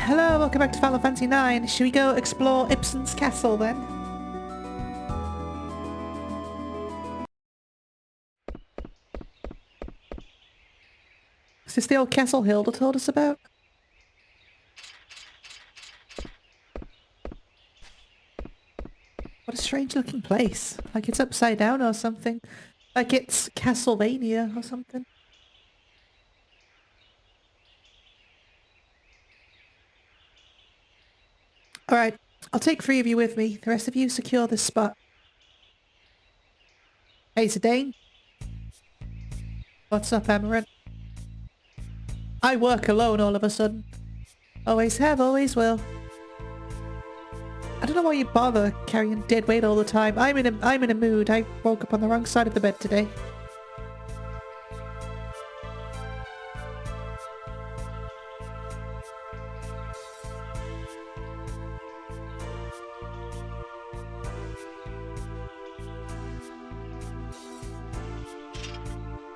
Hello, welcome back to Final Fantasy IX. Should we go explore Ibsen's castle then? Is this the old castle Hilda told us about? What a strange looking place. Like it's upside down or something. Like it's Castlevania or something. Alright, I'll take 3 of you with me. The rest of you secure this spot. Hey, Zidane. What's up, Amaranth? I work alone all of a sudden. Always have, always will. I don't know why you bother carrying dead weight all the time. I'm in a mood. I woke up on the wrong side of the bed today.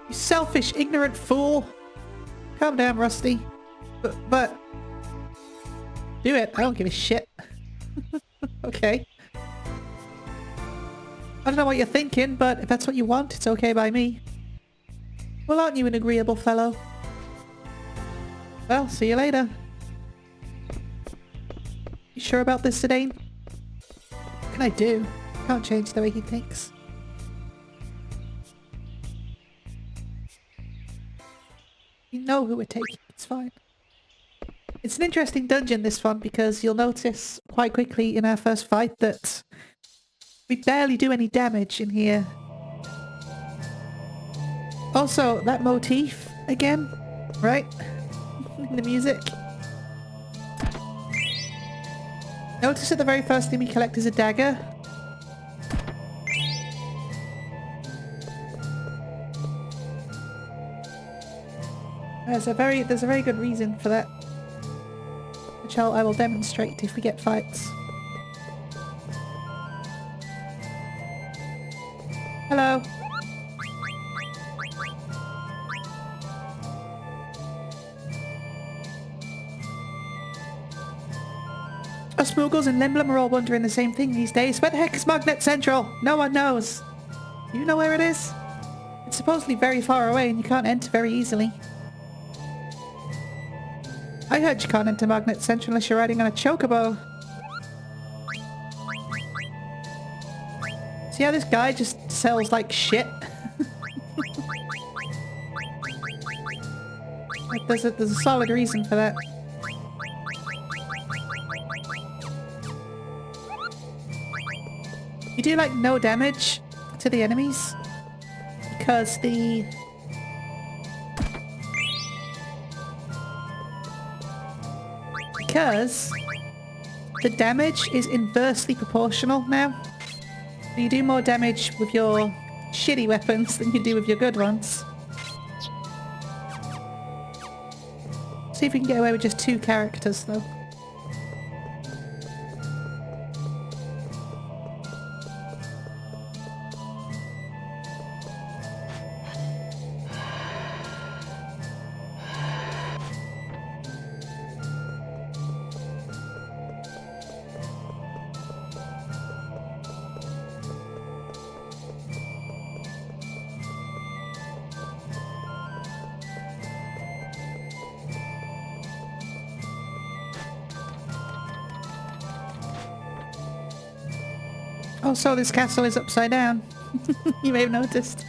You selfish, ignorant fool. Calm down, Rusty. But... do it. I don't give a shit. Okay. I don't know what you're thinking, but if that's what you want, it's okay by me. Well, aren't you an agreeable fellow? Well, see you later. You sure about this, Zidane? What can I do? I can't change the way he thinks. You know who we're taking, it's fine. It's an interesting dungeon, this one, because you'll notice quite quickly in our first fight that we barely do any damage in here. Also, that motif again, right? In the music. Notice that the very first thing we collect is a dagger. There's a very good reason for that, which I will demonstrate if we get fights. Hello. Us Moogles and Limblum are all wondering the same thing these days. Where the heck is Magnet Central? No one knows. Do you know where it is? It's supposedly very far away and you can't enter very easily. I heard you can't enter Magnet Central unless you're riding on a chocobo. See how this guy just sells like shit? Like there's a solid reason for that. You do like no damage to the enemies because the damage is inversely proportional now. You do more damage with your shitty weapons than you do with your good ones. See if we can get away with just 2 characters though. Oh, so this castle is upside down. You may have noticed.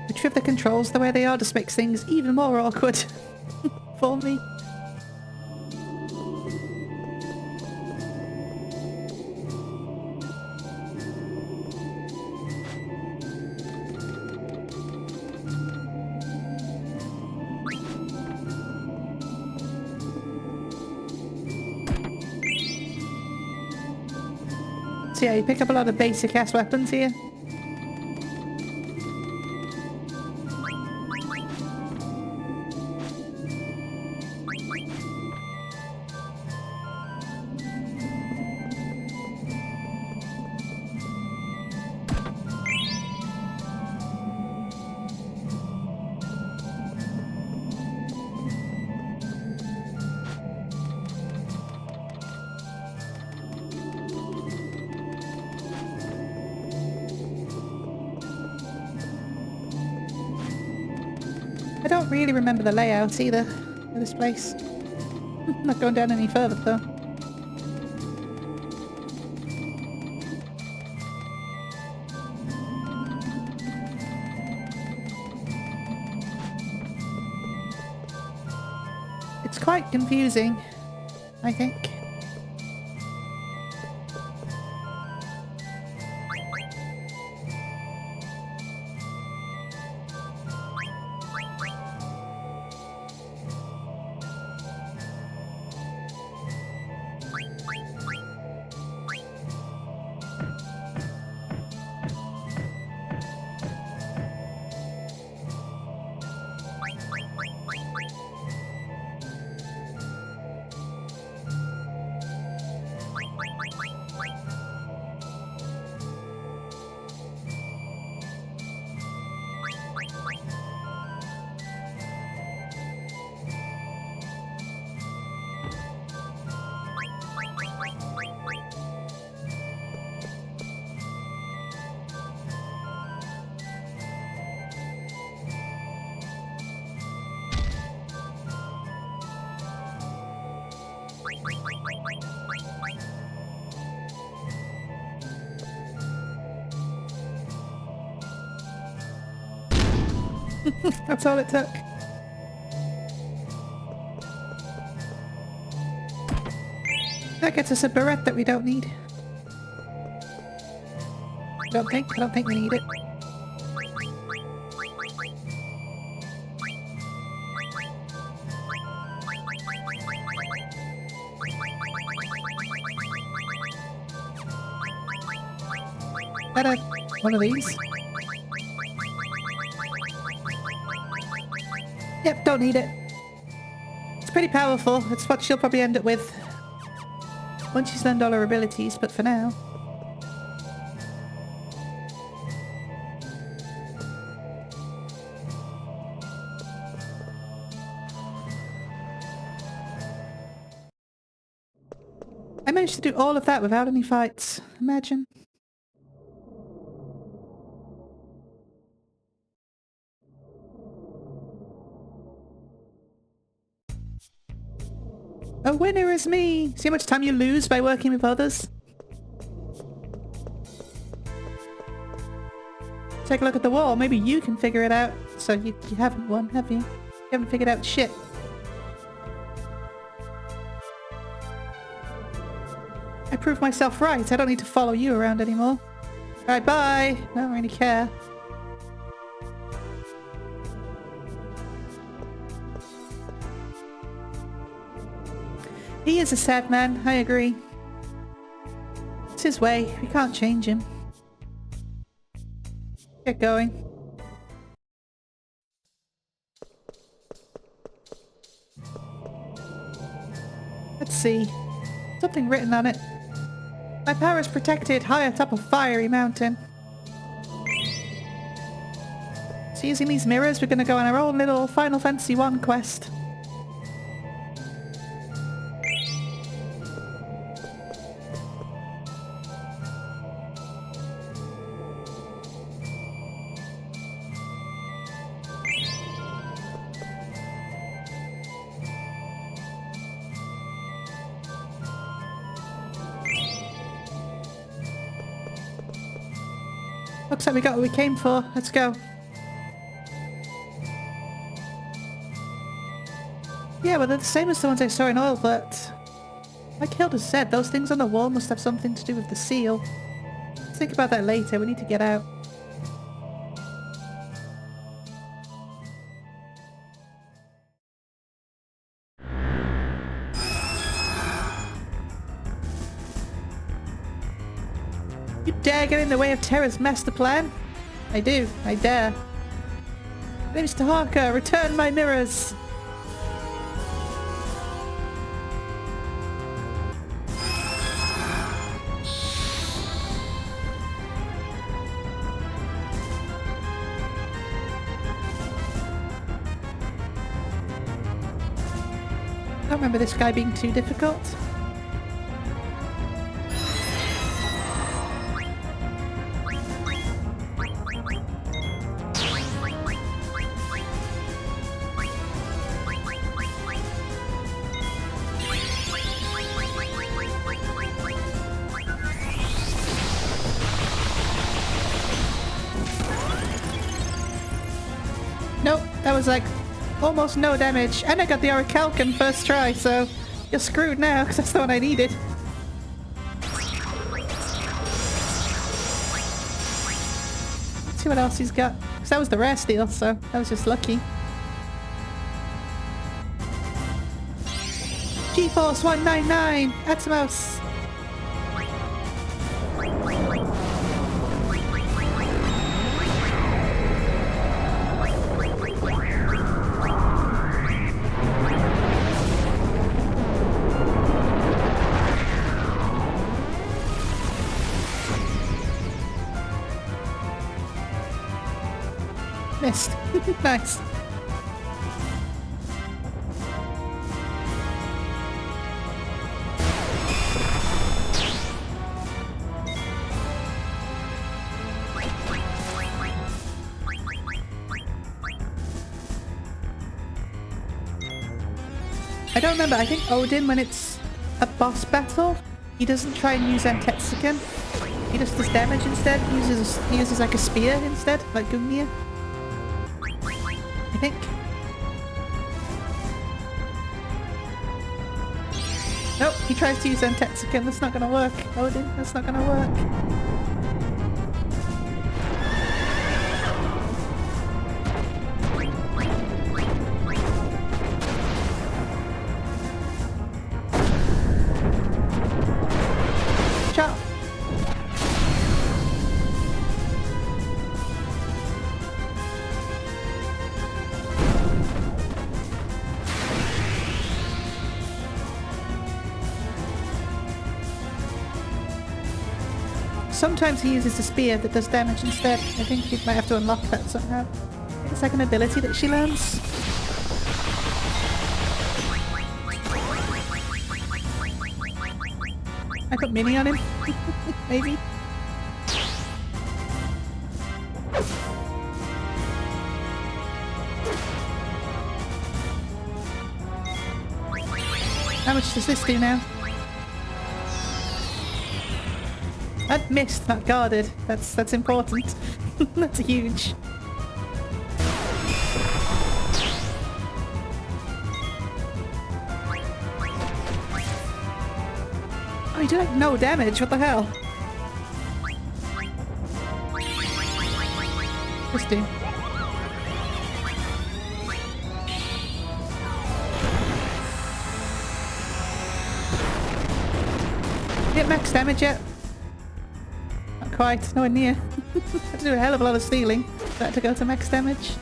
Which with the controls the way they are just makes things even more awkward for me. So yeah, you pick up a lot of basic ass weapons here. I don't really remember the layout either of this place. Not going down any further though. It's quite confusing, I think. That's all it took. That gets us a barrette that we don't need. I don't think we need it. Is that one of these? Yep, don't need it. It's pretty powerful. It's what she'll probably end up with once she's learned all her abilities, but for now... I managed to do all of that without any fights. Imagine. A winner is me! See how much time you lose by working with others? Take a look at the wall. Maybe you can figure it out. So you haven't won, have you? You haven't figured out shit. I proved myself right. I don't need to follow you around anymore. Alright, bye! I don't really care. He is a sad man, I agree. It's his way, we can't change him. Get going. Let's see. Something written on it. My power is protected high atop a fiery mountain. So using these mirrors, we're gonna go on our own little Final Fantasy 1 quest. Looks like we got what we came for. Let's go. Yeah, well they're the same as the ones I saw in oil, but... like Hilda said, those things on the wall must have something to do with the seal. Let's think about that later. We need to get out. You dare get in the way of Terra's master plan? I do. I dare. Mr. Harker, return my mirrors! I don't remember this guy being too difficult. That was like almost no damage. And I got the Orichalcum first try, so you're screwed now because that's the one I needed. Let's see what else he's got. Because that was the rare steal, so that was just lucky. G-Force 199! Atomos! Missed. Nice. I don't remember. I think Odin, when it's a boss battle, he doesn't try and use Antetsuken. He just does damage instead. He uses like a spear instead, like Gungnir. I think. Nope, he tries to use Antetsuken. That's not gonna work, Odin. That's not gonna work. Sometimes he uses a spear that does damage instead. I think you might have to unlock that somehow. It's like an ability that she learns. I put Mini on him. Maybe. How much does this do now? That missed, not guarded. That's important. That's huge. Oh, you do like no damage. What the hell? Just do. Get max damage yet? Quite, nowhere near. I had to do a hell of a lot of stealing for that to go to max damage.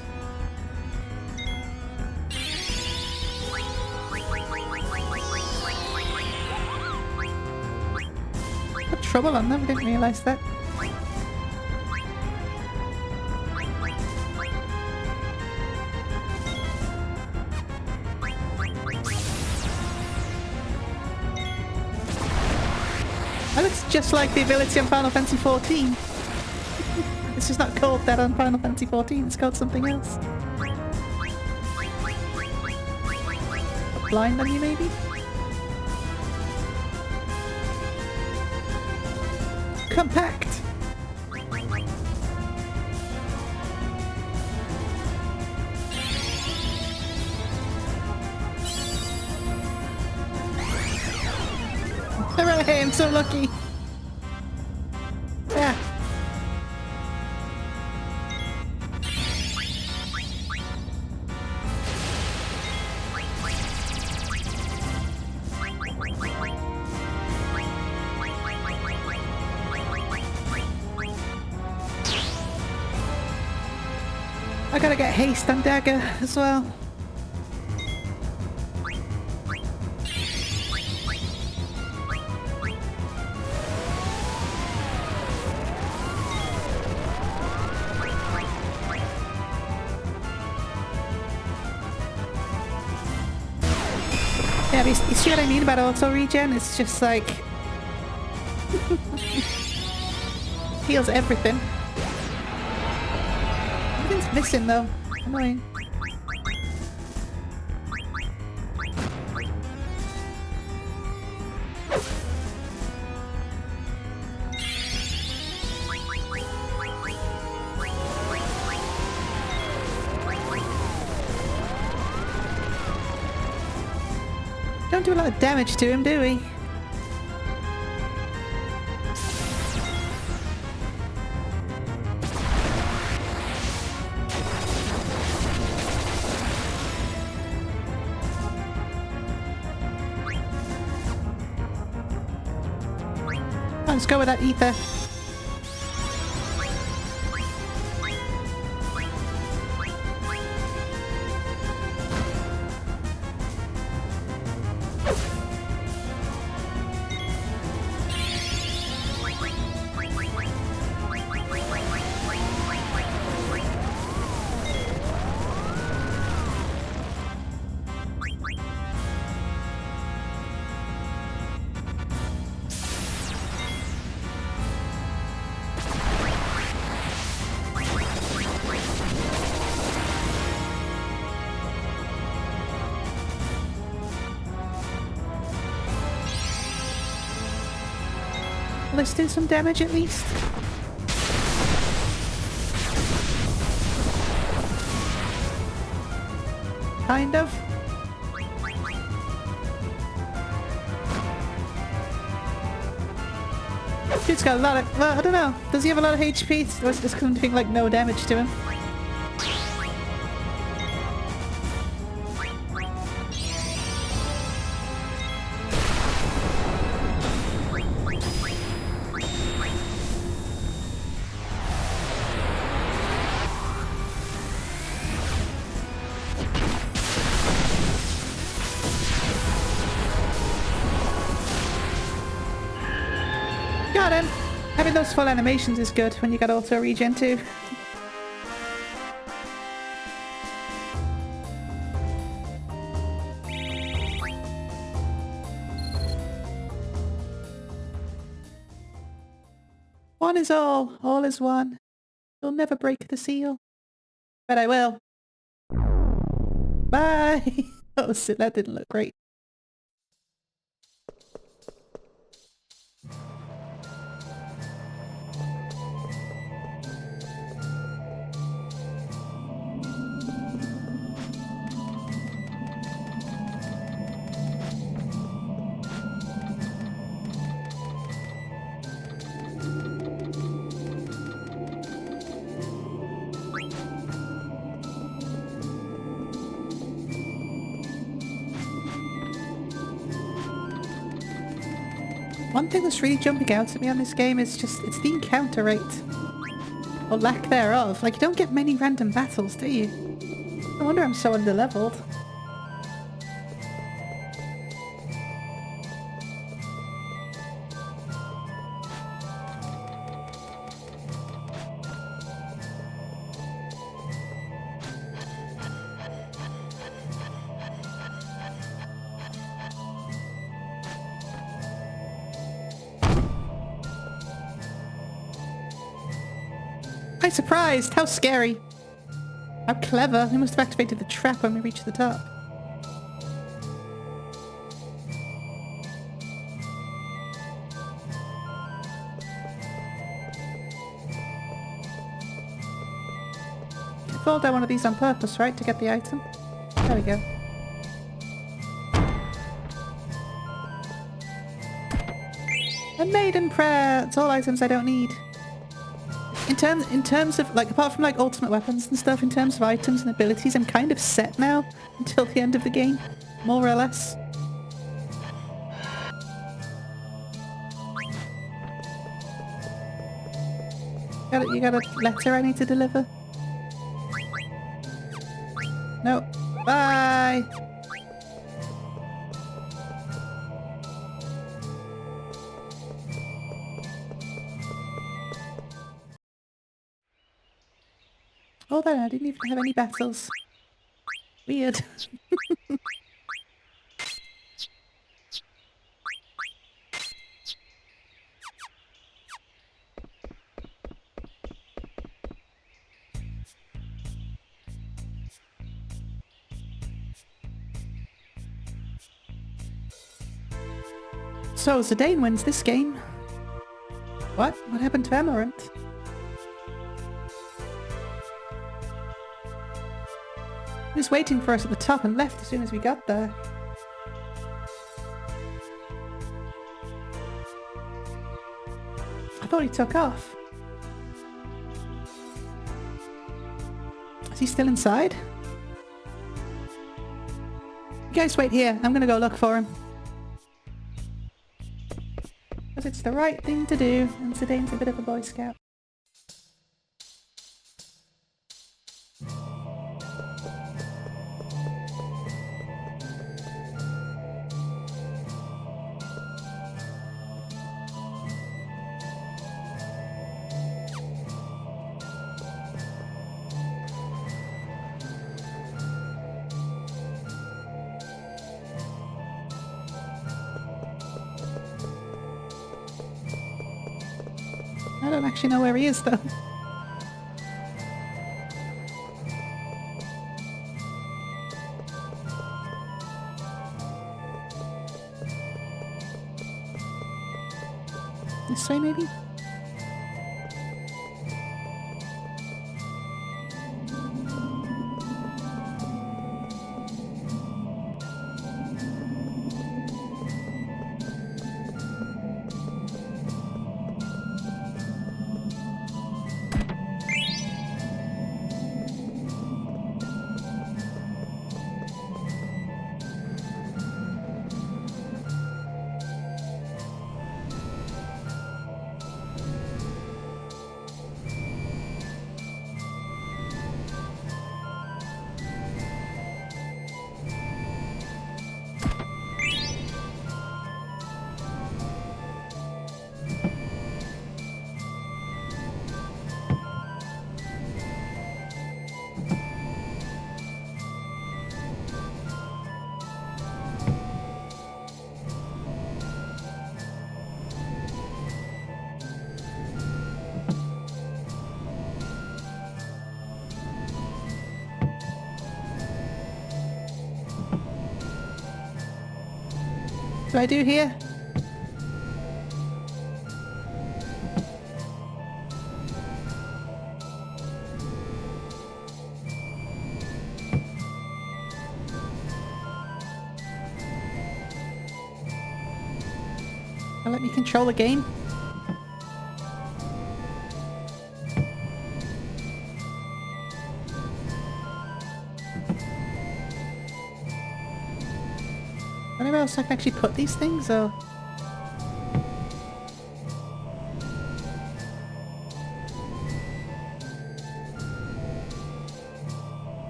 Put trouble on them, I didn't realise that. That looks just like the ability on Final Fantasy XIV. It's just not called that on Final Fantasy XIV, it's called something else. Blind on you, maybe? Compact! Hooray, I'm so lucky! Yeah. I gotta get haste on dagger as well. Yeah, you see what I mean about auto regen? It's just like heals everything. Everything's missing though. Annoying. don't do a lot of damage to him, do we? Let's go with that ether. Let's do some damage at least. Kind of. Dude's got a lot of... well, I don't know. Does he have a lot of HP? Or is it just doing like no damage to him? Got him! Having those full animations is good when you got auto regen too. One is all is one. You'll never break the seal. But I will. Bye! Oh shit, that didn't look great. One thing that's really jumping out at me on this game is just, it's the encounter rate. Or lack thereof. Like, you don't get many random battles, do you? No wonder I'm so underleveled. I'm surprised! How scary! How clever! They must have activated the trap when we reach the top. I fall down one of these on purpose, right? To get the item? There we go. A maiden prayer! It's all items I don't need. In terms of, like, apart from, like, ultimate weapons and stuff, in terms of items and abilities, I'm kind of set now until the end of the game. More or less. You got a letter I need to deliver? No. Bye! Oh, then I didn't even have any battles. Weird. So Zidane wins this game. What? What happened to Amaranth? He was waiting for us at the top and left as soon as we got there. thought he took off. Is he still inside? You guys wait here. I'm gonna go look for him. Because it's the right thing to do, and Zidane's a bit of a Boy Scout. I don't actually know where he is, though. This way, maybe? What do I do here? Let me control the game. Anywhere else I can actually put these things, or...?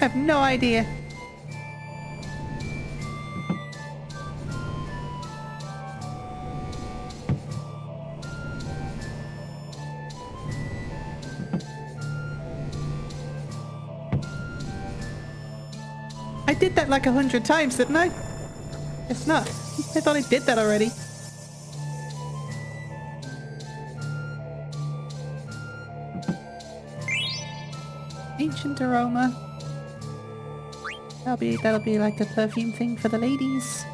I have no idea. I did that like 100 times, didn't I? It's not. I thought I did that already. Ancient aroma. That'll be like a perfume thing for the ladies.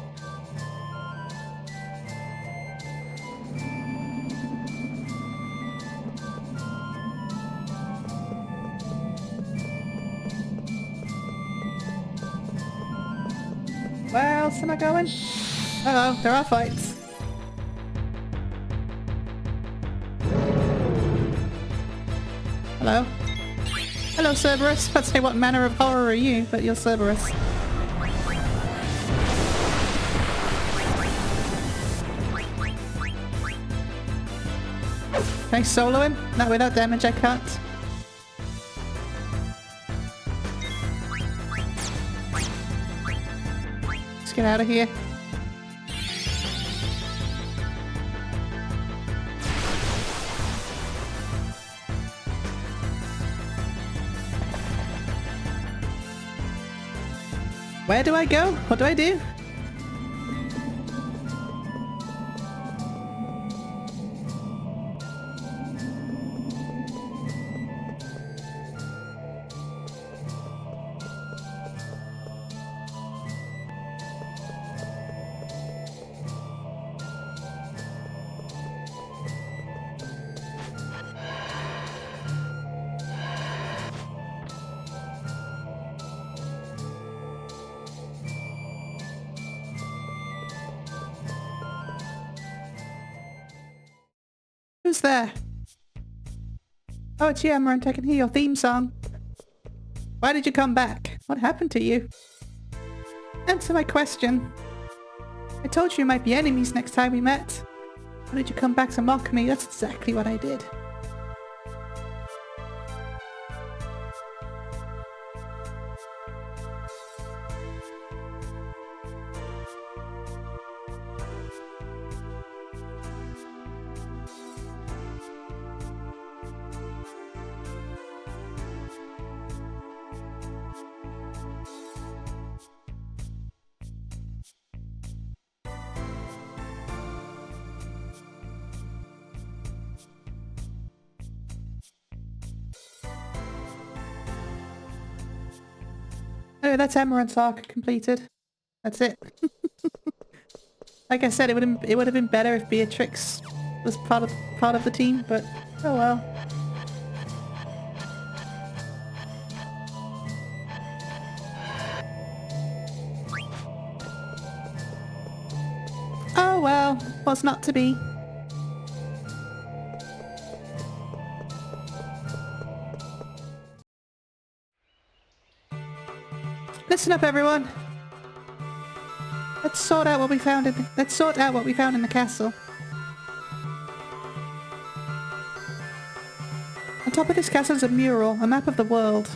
Where else am I going? Uh-oh, there are fights. Hello? Hello, Cerberus. I'd say what manner of horror are you, but you're Cerberus. Can I solo him? No, without damage I can't. Let's get out of here. Where do I go? What do I do? Who's there? Oh, it's you, Amaranth. I can hear your theme song. Why did you come back? What happened to you? Answer my question. I told you we might be enemies next time we met. Why did you come back to mock me? That's exactly what I did. Oh, that's Amaranth's arc completed. That's it. Like I said, it would have been better if Beatrix was part of the team, but oh well. Oh well, was not to be. Listen up, everyone. Let's sort out what we found in the castle. On top of this castle is a mural, a map of the world.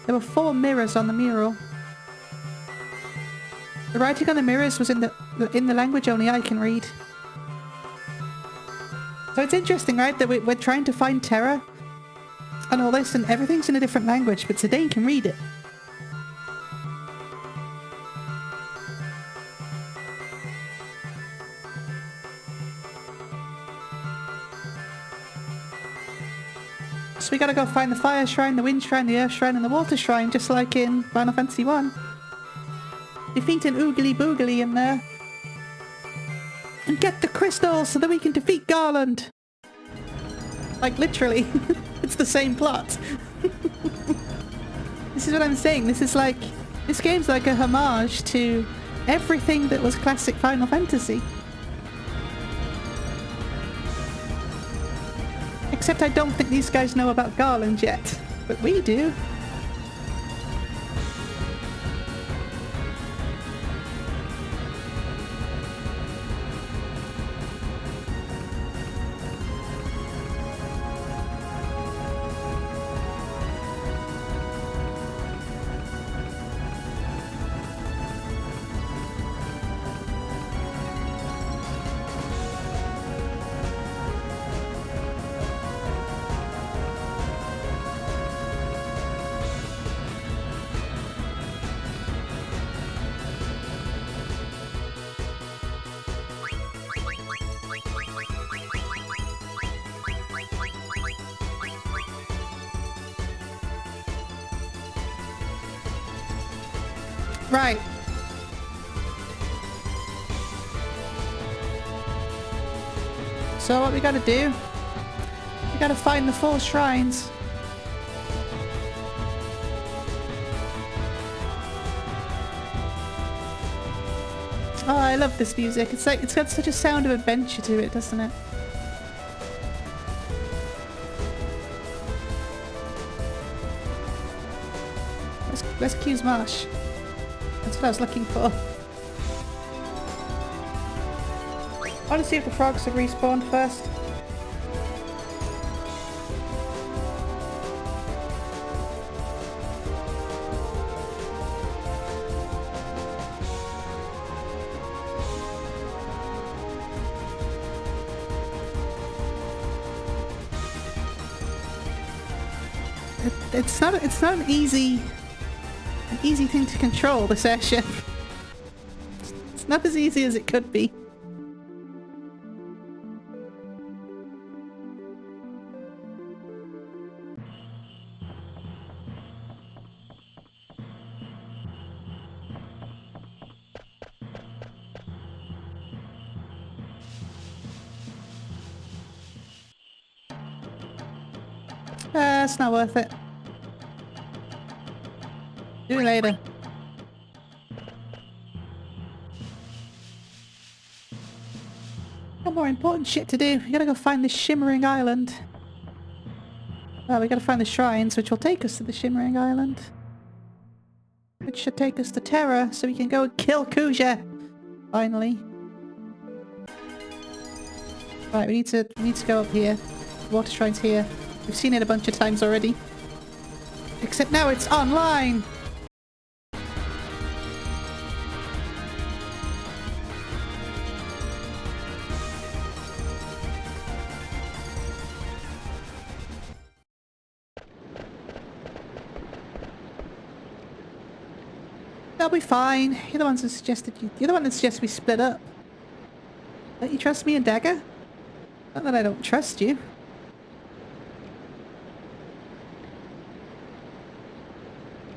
There were 4 mirrors on the mural. The writing on the mirrors was in the language only I can read. So it's interesting, right, that we're trying to find Terra and all this, and everything's in a different language, but Zidane can read it. So we gotta go find the fire shrine, the wind shrine, the earth shrine, and the water shrine, just like in Final Fantasy 1. Defeat an oogly boogly in there. And get the crystals so that we can defeat Garland! Like, literally. It's the same plot. This is what I'm saying. This game's like a homage to everything that was classic Final Fantasy. Except I don't think these guys know about Garland yet. But we do. Right. So what we gotta do? We gotta find the 4 shrines. Oh, I love this music. It's got such a sound of adventure to it, doesn't it? Let's Q's Marsh. That's what I was looking for. I want to see if the frogs have respawned first. It's not an easy thing to control, this airship. It's not as easy as it could be. It's not worth it. Do it later. Got more important shit to do. We gotta go find this shimmering island. Well, we gotta find the shrines, which will take us to the shimmering island. Which should take us to Terra, so we can go and kill Kuja! Finally. Right, we need to go up here. The water shrine's here. We've seen it a bunch of times already. Except now it's online! That'll be fine. You're the ones that suggested you're the one that suggested we split up. Don't you trust me and Dagger? Not that I don't trust you.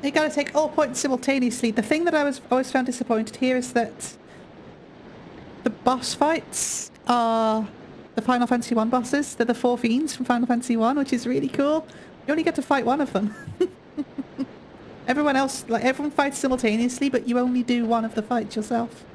You gotta take all points simultaneously. The thing that I always found disappointed here is that the boss fights are the Final Fantasy 1 bosses. They're the 4 fiends from Final Fantasy 1, which is really cool. You only get to fight one of them. Everyone else, like, everyone fights simultaneously, but you only do one of the fights yourself.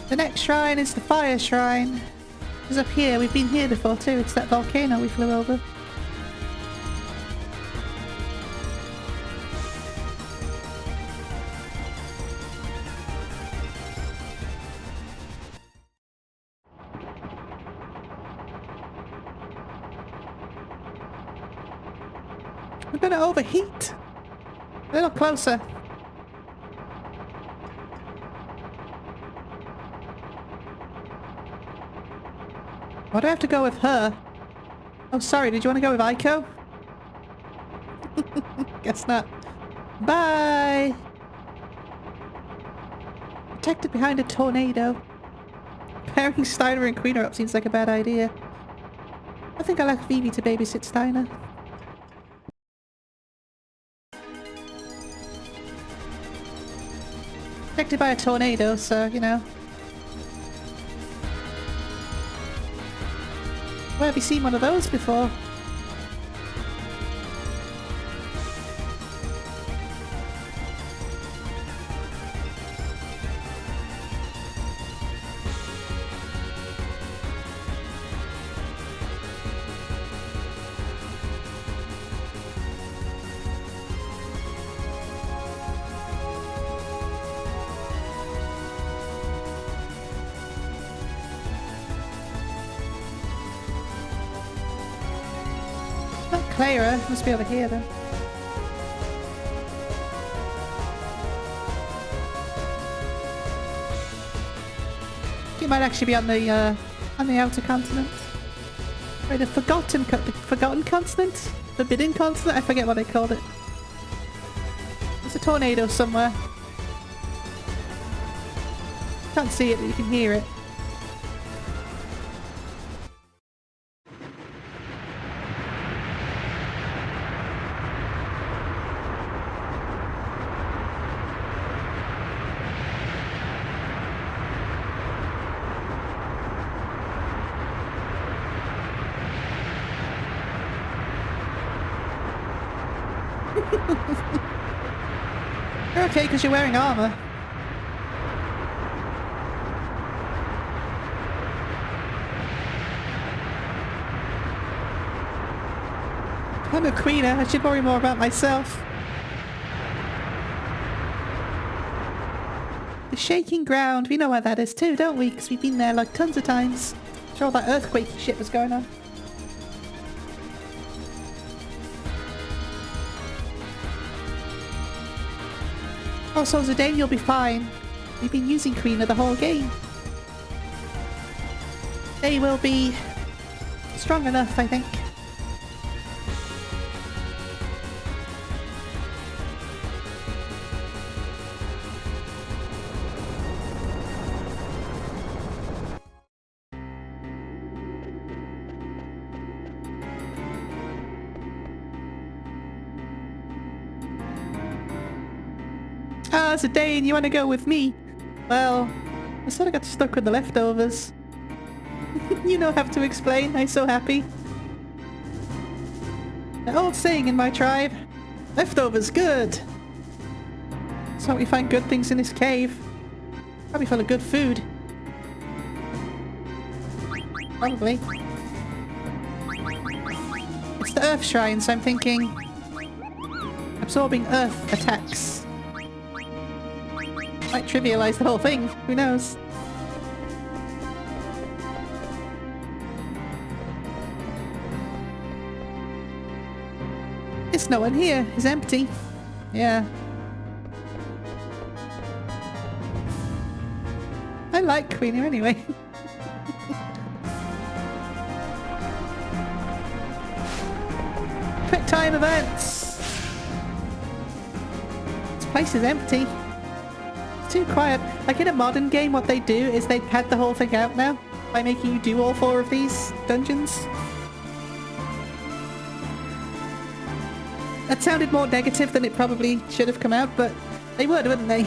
The next shrine is the fire shrine. It's up here. We've been here before too. It's that volcano we flew over. We're gonna overheat. A little closer. Why do I have to go with her? Oh, sorry. Did you want to go with Aiko? Guess not. Bye! Protected behind a tornado. Pairing Steiner and Queen up seems like a bad idea. I think I'll ask Vivi to babysit Steiner. Protected by a tornado, so, you know. Where have you seen one of those before? Clara must be over here then. It might actually be on the outer continent. Right, the forgotten continent? Forbidden continent? I forget what they called it. There's a tornado somewhere. Can't see it, but you can hear it. You're okay because you're wearing armor. I'm a queener. I should worry more about myself. The shaking ground. We know where that is too, don't we? Because we've been there like tons of times. I'm sure all that earthquakey shit was going on. Also, Zidane, you'll be fine. We've been using Queener the whole game. They will be strong enough, I think. $10 a day and you want to go with me? Well, I sort of got stuck with the leftovers. You don't have to explain. I'm so happy. The old saying in my tribe, leftovers good. So we find good things in this cave. Probably full of good food. Probably. It's the Earth Shrine, so I'm thinking absorbing Earth attacks. Might trivialize the whole thing. Who knows? There's no one here. It's empty. Yeah. I like Queenie anyway. Quick time events! This place is empty. It's too quiet. Like in a modern game, what they do is they pad the whole thing out now by making you do all 4 of these dungeons. That sounded more negative than it probably should have come out, but they would, wouldn't they?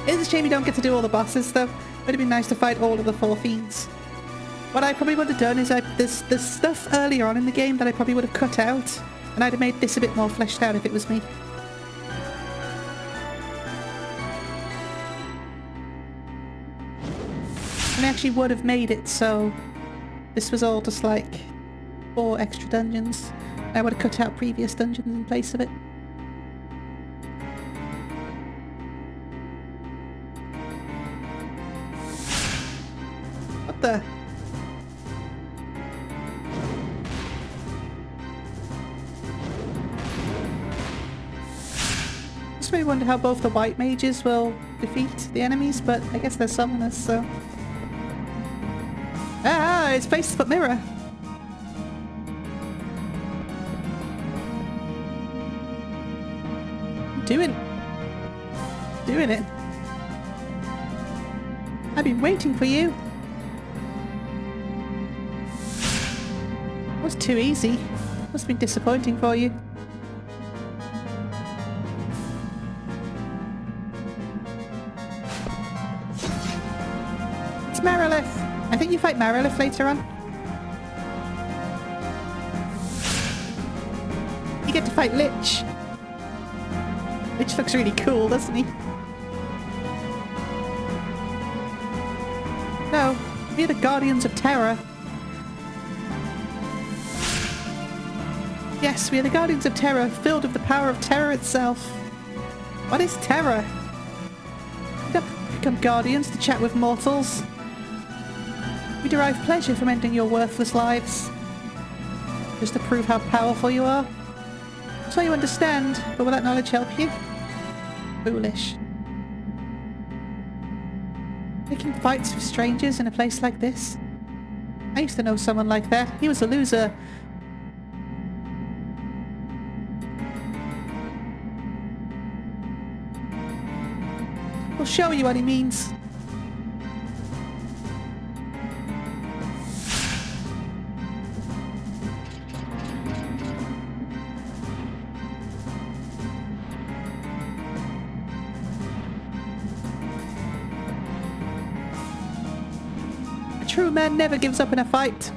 It's a shame you don't get to do all the bosses, though. Would have been nice to fight all of the 4 fiends. What I probably would have done is there's stuff earlier on in the game that I probably would have cut out, and I'd have made this a bit more fleshed out if it was me. And I actually would have made it so this was all just like 4 extra dungeons. I would have cut out previous dungeons in place of it. What the? Just maybe wonder how both the white mages will defeat the enemies, but I guess they're summoners, so... Ah, it's face-foot mirror! Doing it. I've been waiting for you. It was too easy. Must have been disappointing for you. It's Marilith. I think you fight Marilith later on. You get to fight Lich. Lich looks really cool, doesn't he? No, we're the Guardians of Terra. Yes, we are the Guardians of Terra, filled with the power of Terra itself. What is Terra? We don't become Guardians to chat with mortals. We derive pleasure from ending your worthless lives. Just to prove how powerful you are. So you understand, but will that knowledge help you? Foolish. Making fights with strangers in a place like this? I used to know someone like that. He was a loser. We'll show you what he means. True man never gives up in a fight.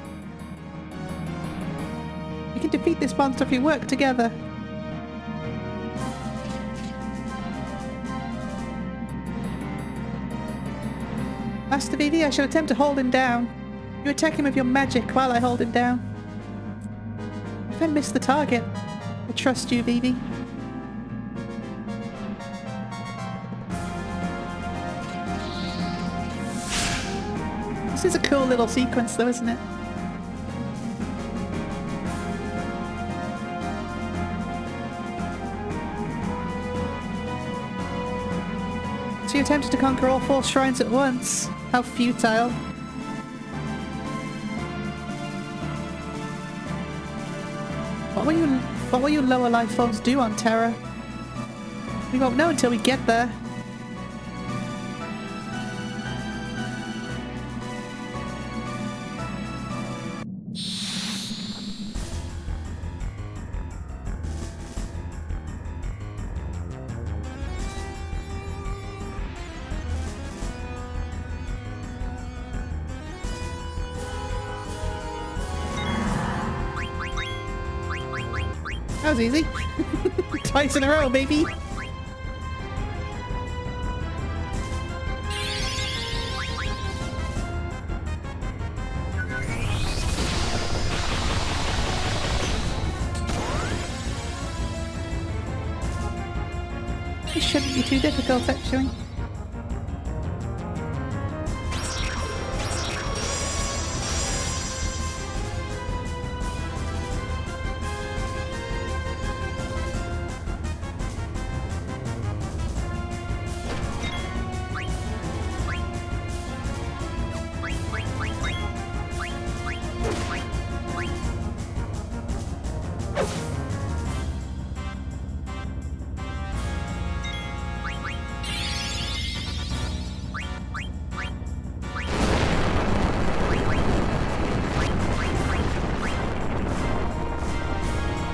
We can defeat this monster if we work together. Master Vivi, I shall attempt to hold him down. You attack him with your magic while I hold him down. If I miss the target, I trust you, Vivi. This is a cool little sequence though, isn't it? So you attempted to conquer all 4 shrines at once. How futile. What will you lower life forms do on Terra? We won't know until we get there. That was easy. Twice in a row, baby. This shouldn't be too difficult, actually.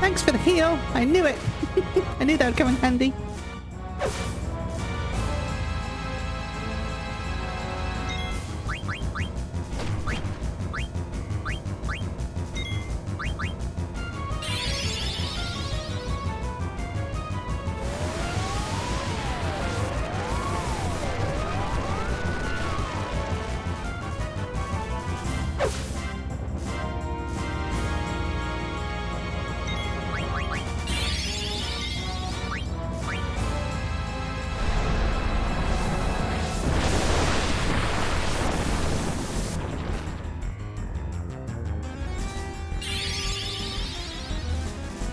Thanks for the heal. I knew it. I knew that would come in handy.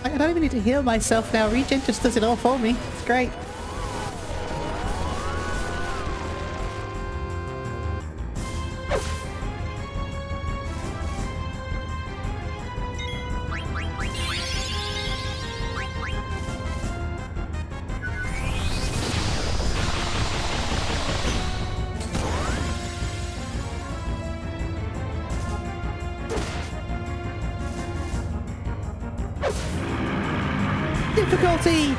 I don't even need to heal myself now. Regen just does it all for me. It's great. Difficulty!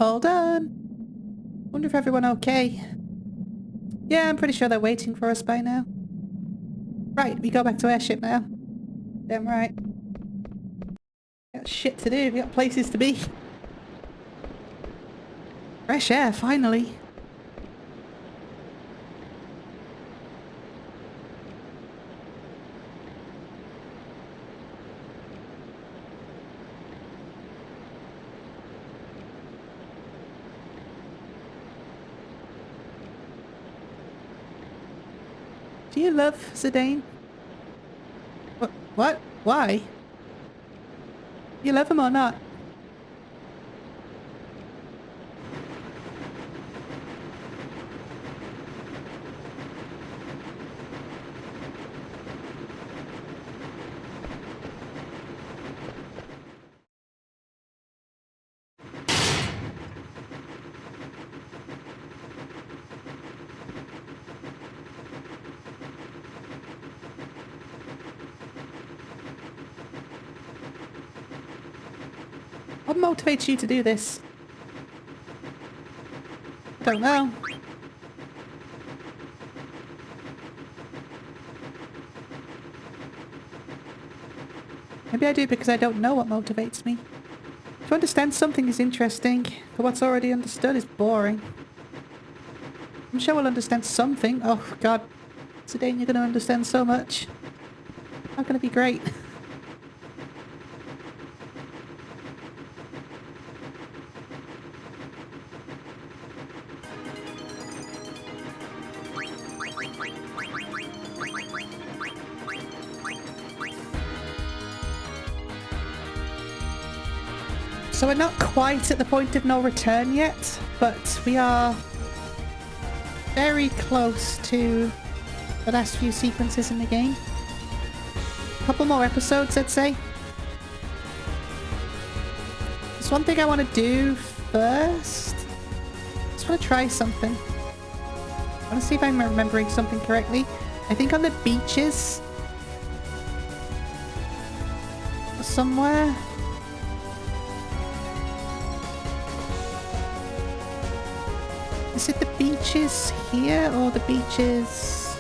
All done. Wonder if everyone okay? Yeah, I'm pretty sure they're waiting for us by now. Right, we go back to airship now. Damn right. Got shit to do, we got places to be. Fresh air, finally. Do you love Zidane? What? Why? You love him or not? What motivates you to do this? I don't know. Maybe I do because I don't know what motivates me. To understand something is interesting, but what's already understood is boring. I'm sure we'll understand something. Oh god. Zidane, you're going to understand so much. Not going to be great. So we're not quite at the point of no return yet, but we are very close to the last few sequences in the game. A couple more episodes, I'd say. There's one thing I want to do first. I just want to try something. I want to see if I'm remembering something correctly. I think on the beaches, somewhere. Is it the beaches here or the beaches?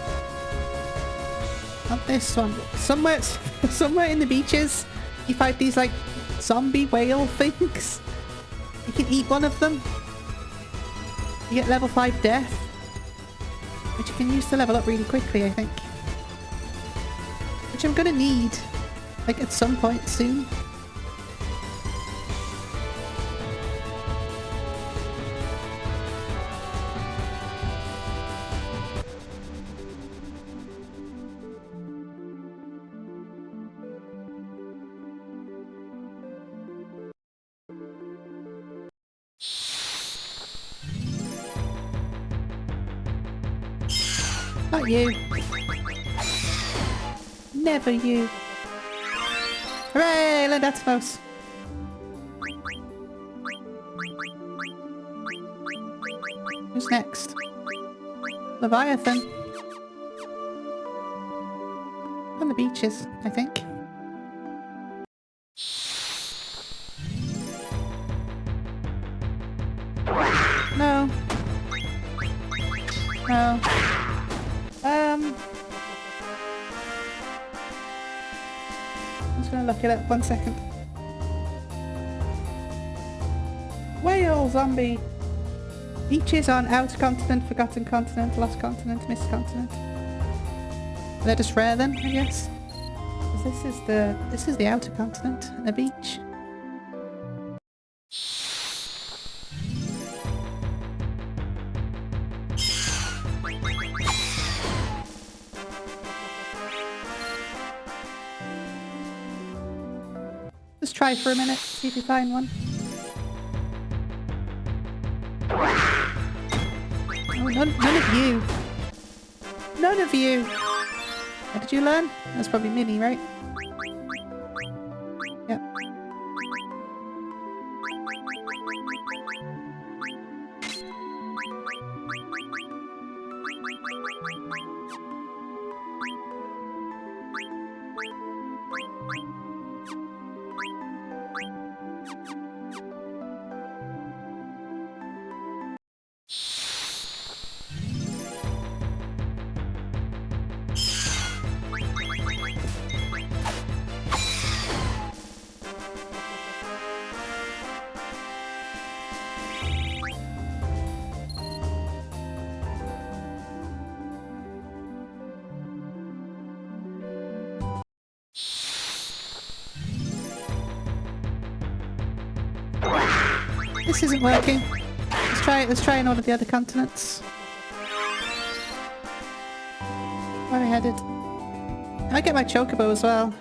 Not this one. Somewhere in the beaches, you fight these like zombie whale things. You can eat one of them. You get level 5 death, which you can use to level up really quickly, I think. Which I'm gonna need, like, at some point soon. Not you. Never you. Hooray! Learned Atmos. Who's next? Leviathan. On the beaches, I think. No. No. I'm just gonna look it up 1 second. Whale zombie. Beaches on outer continent, forgotten continent, lost continent, missed continent. They're just rare then, I guess. 'Cause this is the outer continent and a beach. Just try for a minute, see if you find one. Oh, none of you. None of you. What did you learn? That's probably Minnie, right? Yep. This isn't working. Let's try in all of the other continents. Where are we headed? I might get my chocobo as well.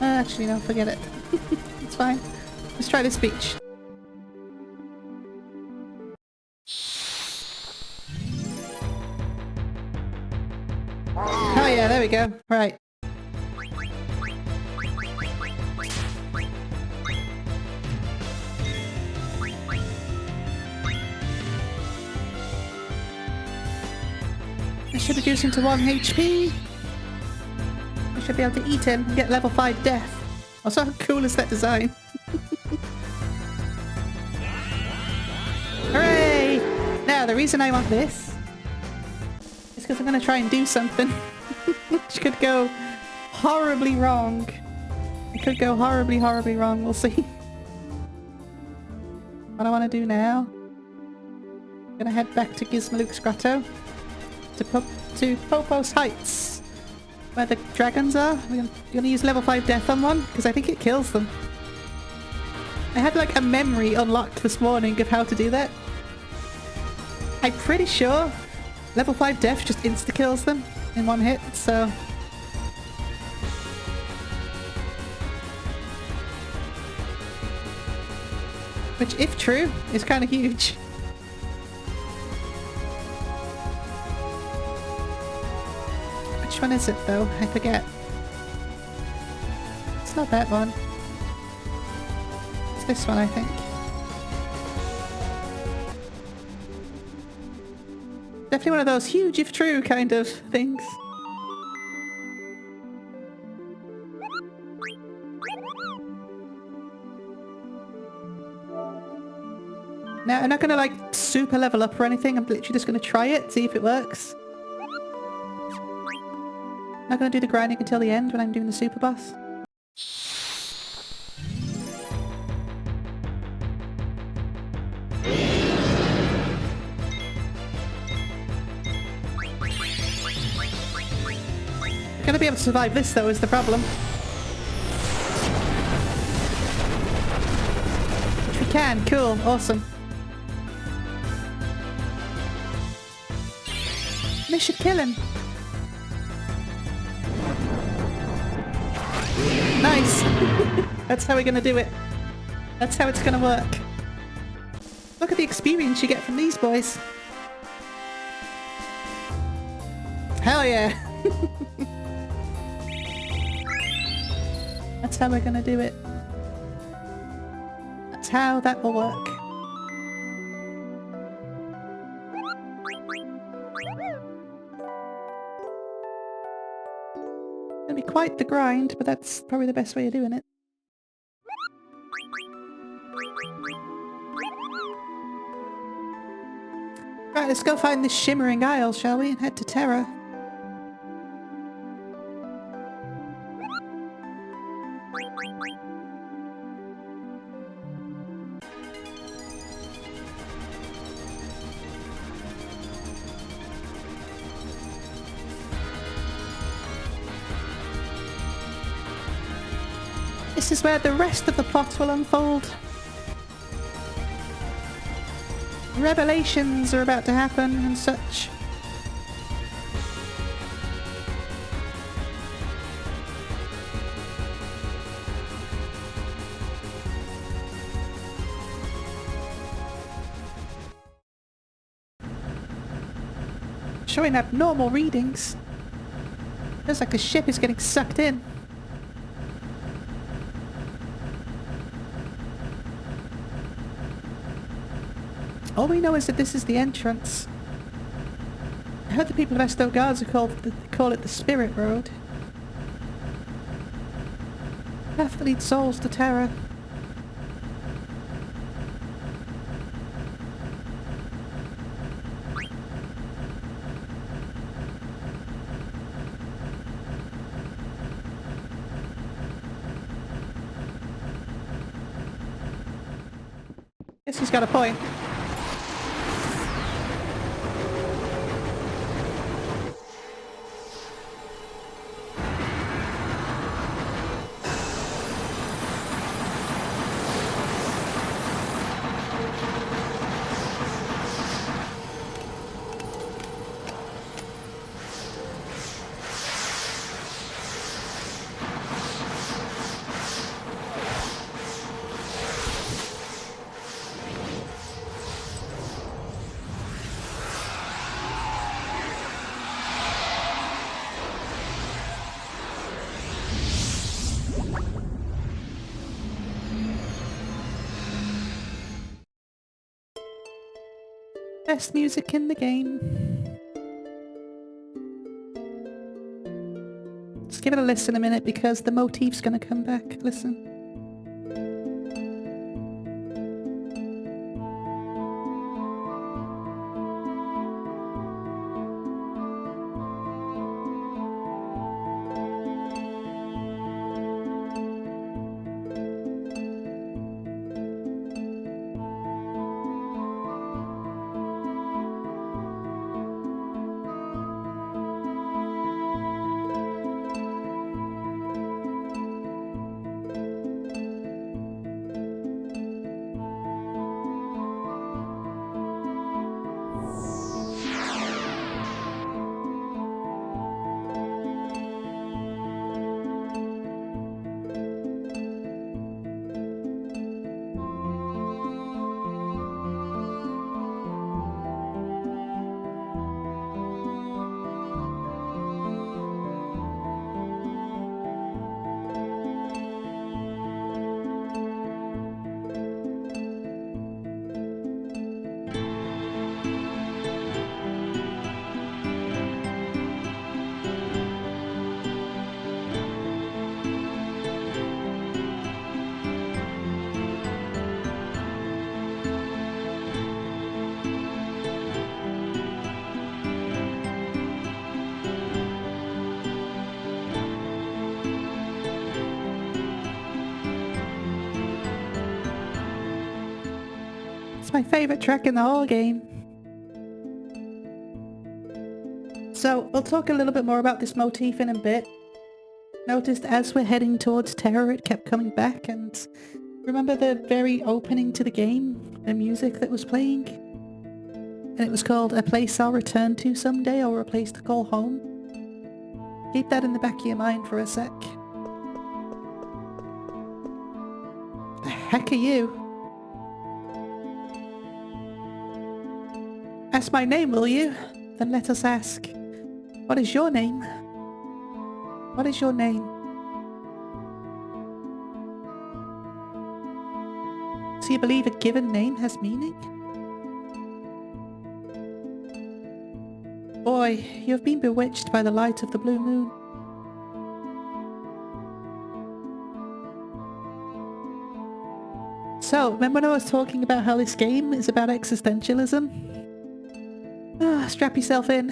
Actually no, forget it. It's fine. Let's try this beach. Oh yeah, there we go. Right. I should reduce him to 1 HP. I should be able to eat him and get level 5 death. Also, how cool is that design? Hooray! Now, the reason I want this is because I'm going to try and do something which could go horribly wrong. It could go horribly, horribly wrong. We'll see. What I want to do now. I'm going to head back to Gizmaluke's grotto. To Popos Heights, where the dragons are. We're gonna use level 5 death on one, because I think it kills them. I had like a memory unlocked this morning of how to do that. I'm pretty sure level 5 death just insta-kills them in one hit, so... Which, if true, is kind of huge. Which one is it though? I forget. It's not that one. It's this one, I think. Definitely one of those huge if true kind of things. Now, I'm not gonna like super level up or anything. I'm literally just gonna try it, see if it works. I'm not gonna do the grinding until the end when I'm doing the super boss. I'm gonna be able to survive this though is the problem. Which we can, cool, awesome. They should kill him. Nice! That's how we're gonna do it. That's how it's gonna work. Look at the experience you get from these boys. Hell yeah! That's how we're gonna do it. That's how that will work. Gonna be quite the grind, but that's probably the best way of doing it. Right, let's go find this shimmering isle, shall we? And head to Terra. This is where the rest of the plot will unfold. Revelations are about to happen and such. Showing abnormal readings. Feels like the ship is getting sucked in. All we know is that this is the entrance. I heard the people of Estogarza call it the Spirit Road. Path that leads souls to Terra. Guess he's got a point. Best music in the game. Just give it a listen a minute because the motif's gonna come back. Listen. It's my favourite track in the whole game. So, we'll talk a little bit more about this motif in a bit. Noticed as we're heading towards Terra, it kept coming back, and remember the very opening to the game? The music that was playing? And it was called A Place I'll Return to Someday, or A Place to Call Home. Keep that in the back of your mind for a sec. The heck are you? Ask my name, will you? Then let us ask. What is your name? What is your name? So you believe a given name has meaning? Boy, you have been bewitched by the light of the blue moon. So, remember when I was talking about how this game is about existentialism? Ah, strap yourself in.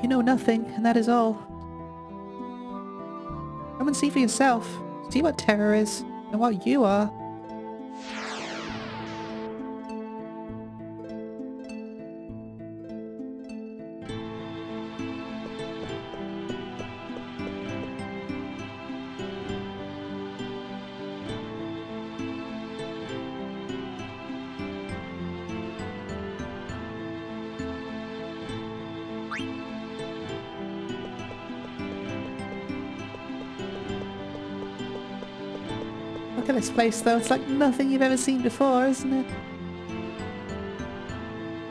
You know nothing, and that is all. Come and see for yourself. See what Terra is, and what you are. Look at this place though, it's like nothing you've ever seen before, isn't it?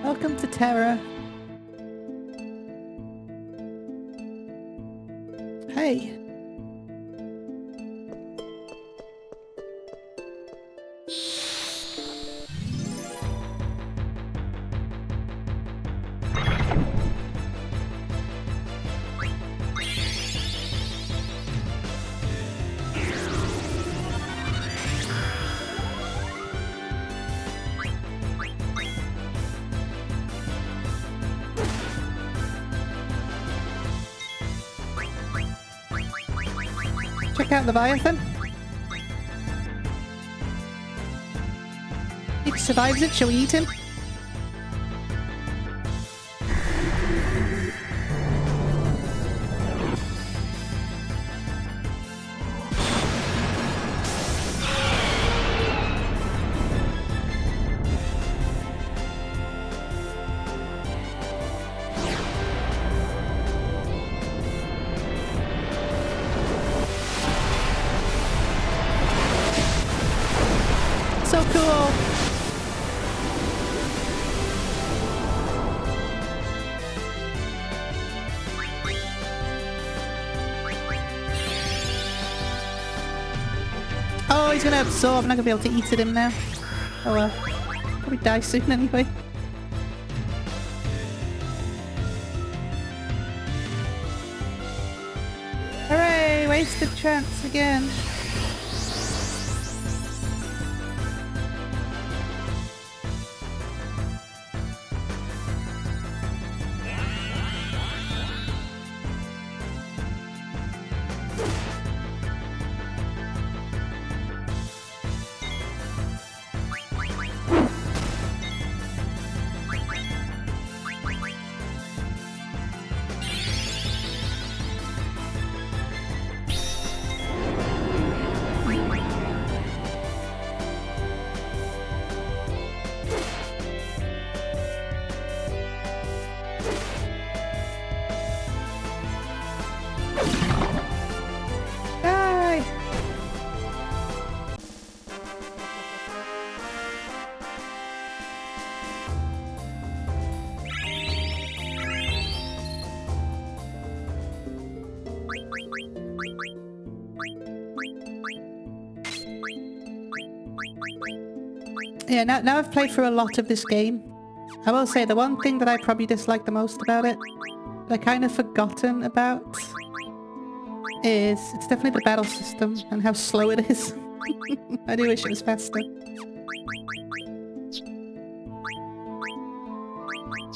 Welcome to Terra. Hey. Check out Leviathan. If he survives it, shall we eat him? So cool! Oh, he's gonna absorb. I'm not gonna be able to eat at him now. Oh well. Probably die soon anyway. Hooray! Wasted chance again. Yeah, now I've played through a lot of this game. I will say the one thing that I probably dislike the most about it, that I kind of forgotten about, is it's definitely the battle system and how slow it is. I do wish it was faster.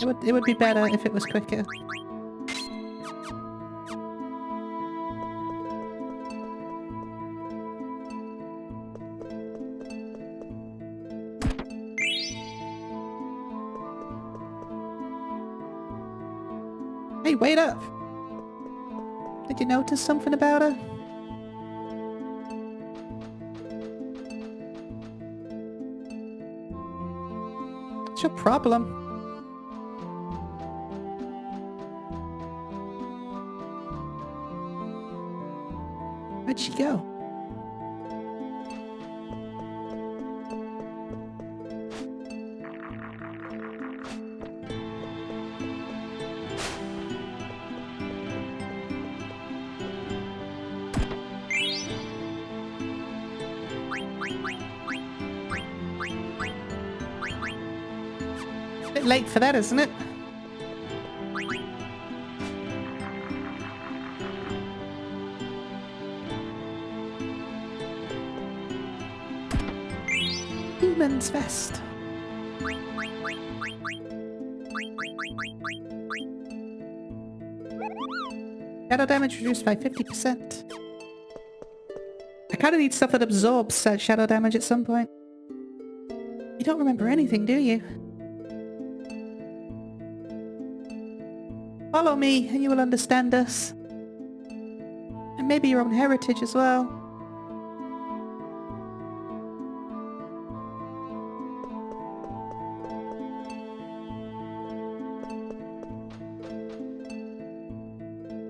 It would be better if it was quicker. Hey, wait up! Did you notice something about her? What's your problem? Where'd she go? Bit late for that, isn't it? Demon's Vest. Shadow damage reduced by 50%. I kind of need stuff that absorbs shadow damage at some point. You don't remember anything, do you? Follow me and you will understand us. And maybe your own heritage as well.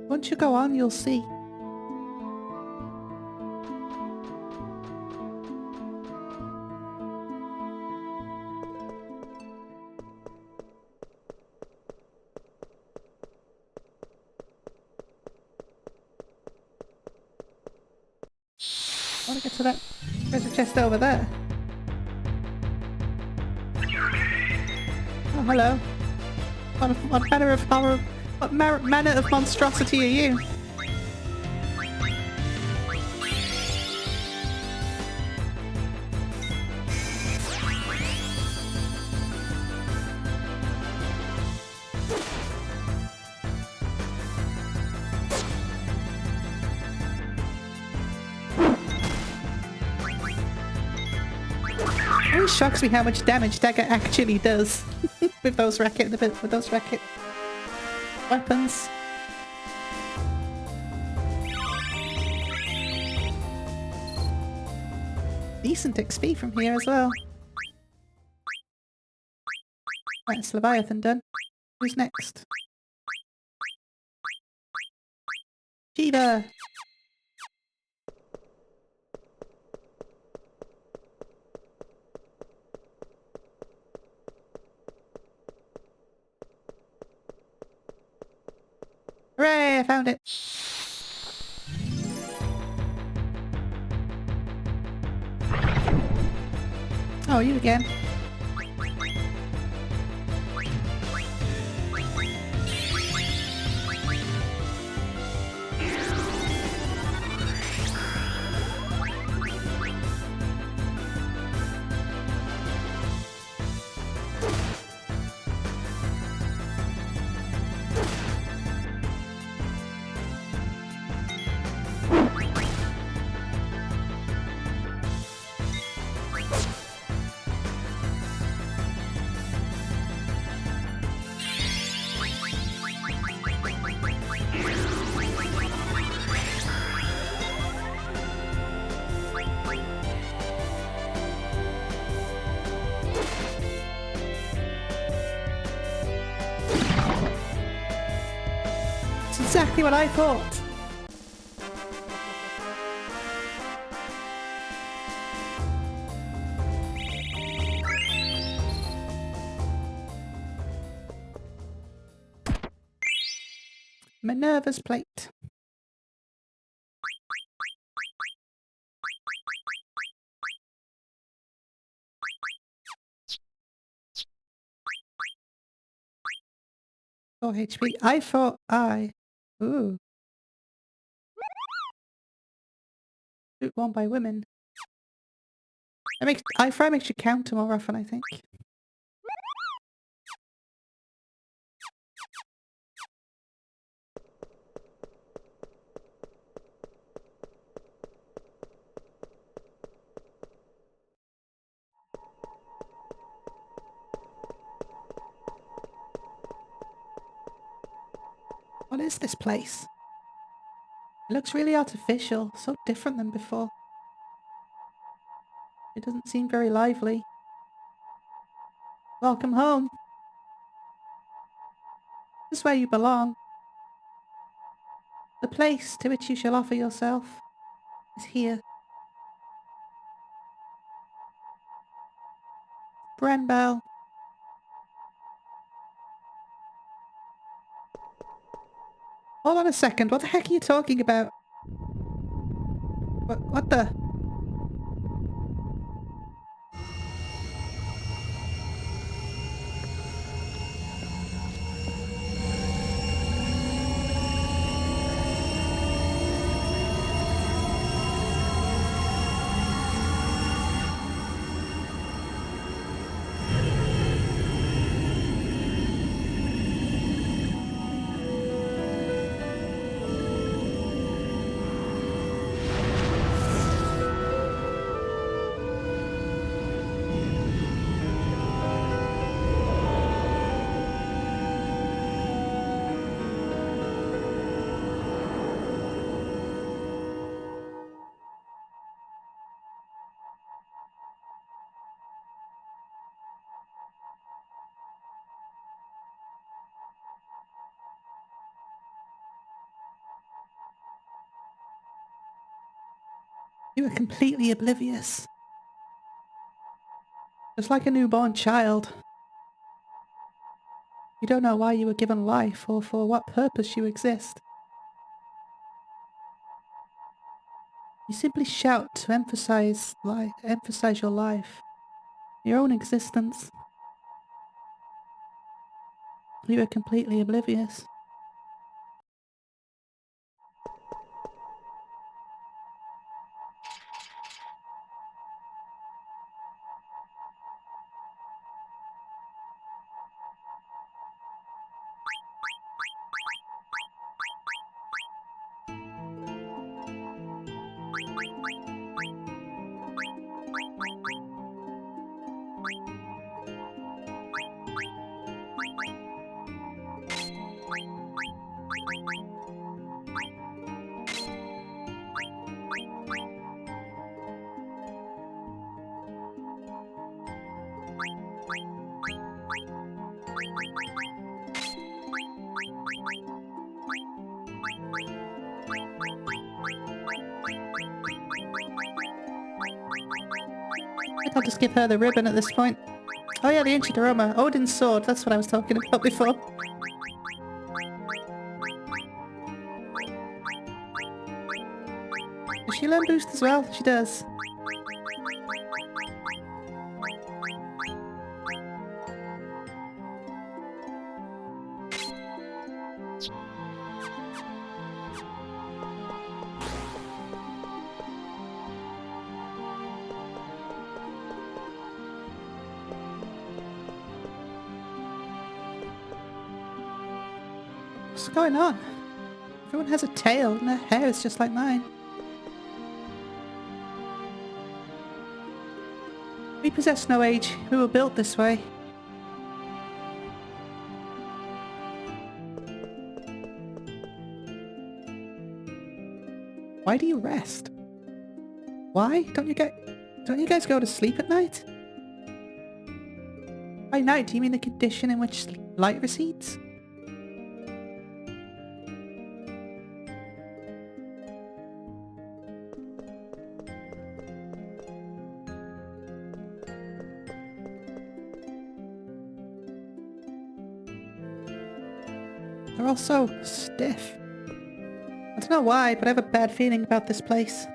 Once you go on, you'll see. I want to get to that treasure chest over there. Oh, hello. What manner of horror? What manner of monstrosity are you? It always shocks me how much damage Dagger actually does with those racket weapons. Decent XP from here as well. Right, that's Leviathan done. Who's next? Shiva! Hooray! I found it! Oh, you again. Exactly what I thought. Minerva's plate. Oh, HP. I thought I. Ooh. Suit worn by women. I try makes you count more often, I think. What is this place? It looks really artificial, so different than before. It doesn't seem very lively. Welcome home. This is where you belong. The place to which you shall offer yourself is here. Brenbell. Hold on a second, what the heck are you talking about? What the? You were completely oblivious. Just like a newborn child. You don't know why you were given life or for what purpose you exist. You simply shout to emphasize your life, your own existence. You were completely oblivious. I'll just give her the ribbon at this point. Oh yeah, the ancient aroma. Odin's sword, that's what I was talking about before. Does she learn boost as well? She does. What's going on? Everyone has a tail and their hair is just like mine. We possess no age. We were built this way. Why do you rest? Why? Don't you guys go to sleep at night? By night, do you mean the condition in which light recedes? They're all so stiff. I don't know why, but I have a bad feeling about this place.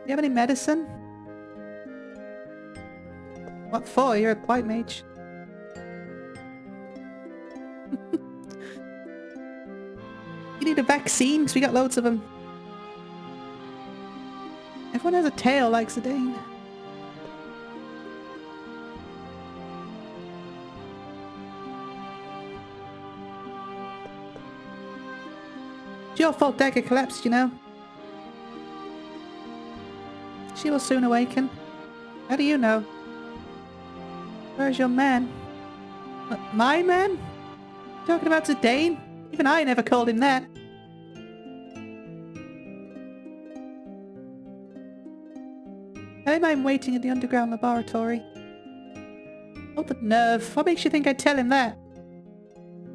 Do you have any medicine? What for? You're a white mage. You need a vaccine because we got loads of them. Everyone has a tail like Zidane. It's your fault Dagger collapsed, you know. She will soon awaken. How do you know? Where's your man? My man? Talking about Zidane? Even I never called him that. Tell him I'm waiting in the underground laboratory. Oh, the nerve. What makes you think I'd tell him that?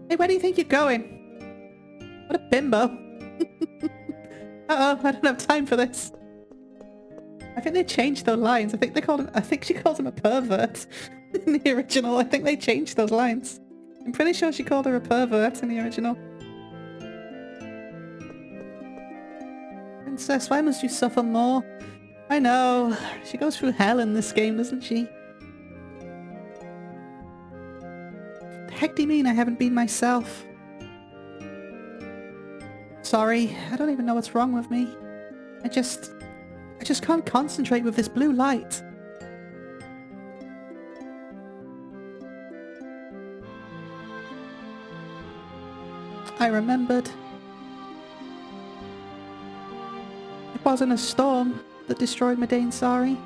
Hey, where do you think you're going? What a bimbo. Uh-oh, I don't have time for this. I think they changed those lines. I think she calls him a pervert in the original. I think they changed those lines. I'm pretty sure she called her a pervert in the original. Princess, why must you suffer more? I know. She goes through hell in this game, doesn't she? The heck do you mean I haven't been myself? Sorry, I don't even know what's wrong with me. I just can't concentrate with this blue light. I remembered. It wasn't a storm that destroyed Madain Sari.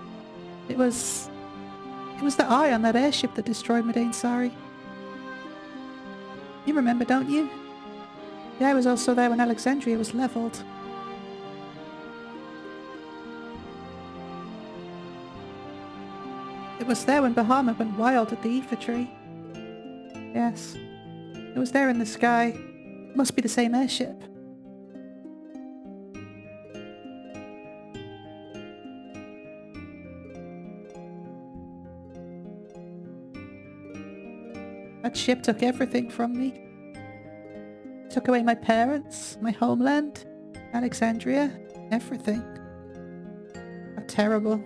It was the eye on that airship that destroyed Madain Sari. You remember, don't you? Yeah, I was also there when Alexandria was leveled. It was there when Bahamut went wild at the ether tree. Yes. It was there in the sky. It must be the same airship. That ship took everything from me. Took away my parents, my homeland, Alexandria, everything. How terrible.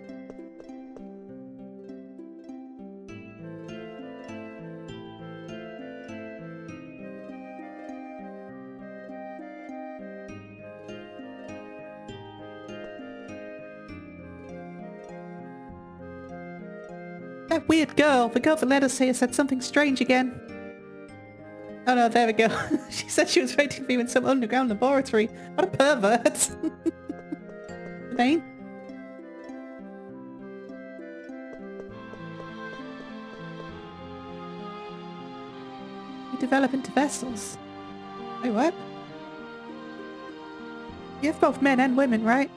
That weird girl, the girl that let us here, said something strange again. Oh no, there we go. She said she was waiting for you in some underground laboratory. What a pervert. Bane? You develop into vessels. Wait, what? You have both men and women, right?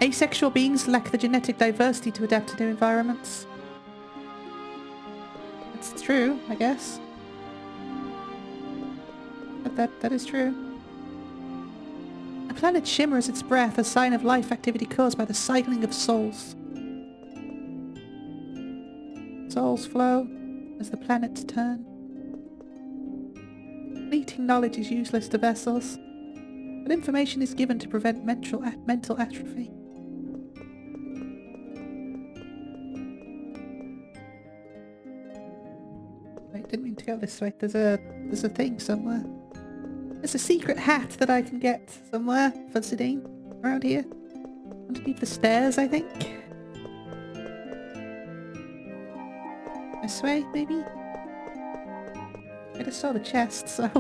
Asexual beings lack the genetic diversity to adapt to new environments. It's true, I guess. But that is true. A planet shimmers its breath, a sign of life activity caused by the cycling of souls. Souls flow as the planets turn. Fleeting knowledge is useless to vessels, but information is given to prevent mental atrophy. Wait, didn't mean to go this way. There's a thing somewhere. There's a secret hat that I can get somewhere for Zidane around here. Underneath the stairs, I think. This way, maybe? I just saw the chest, so...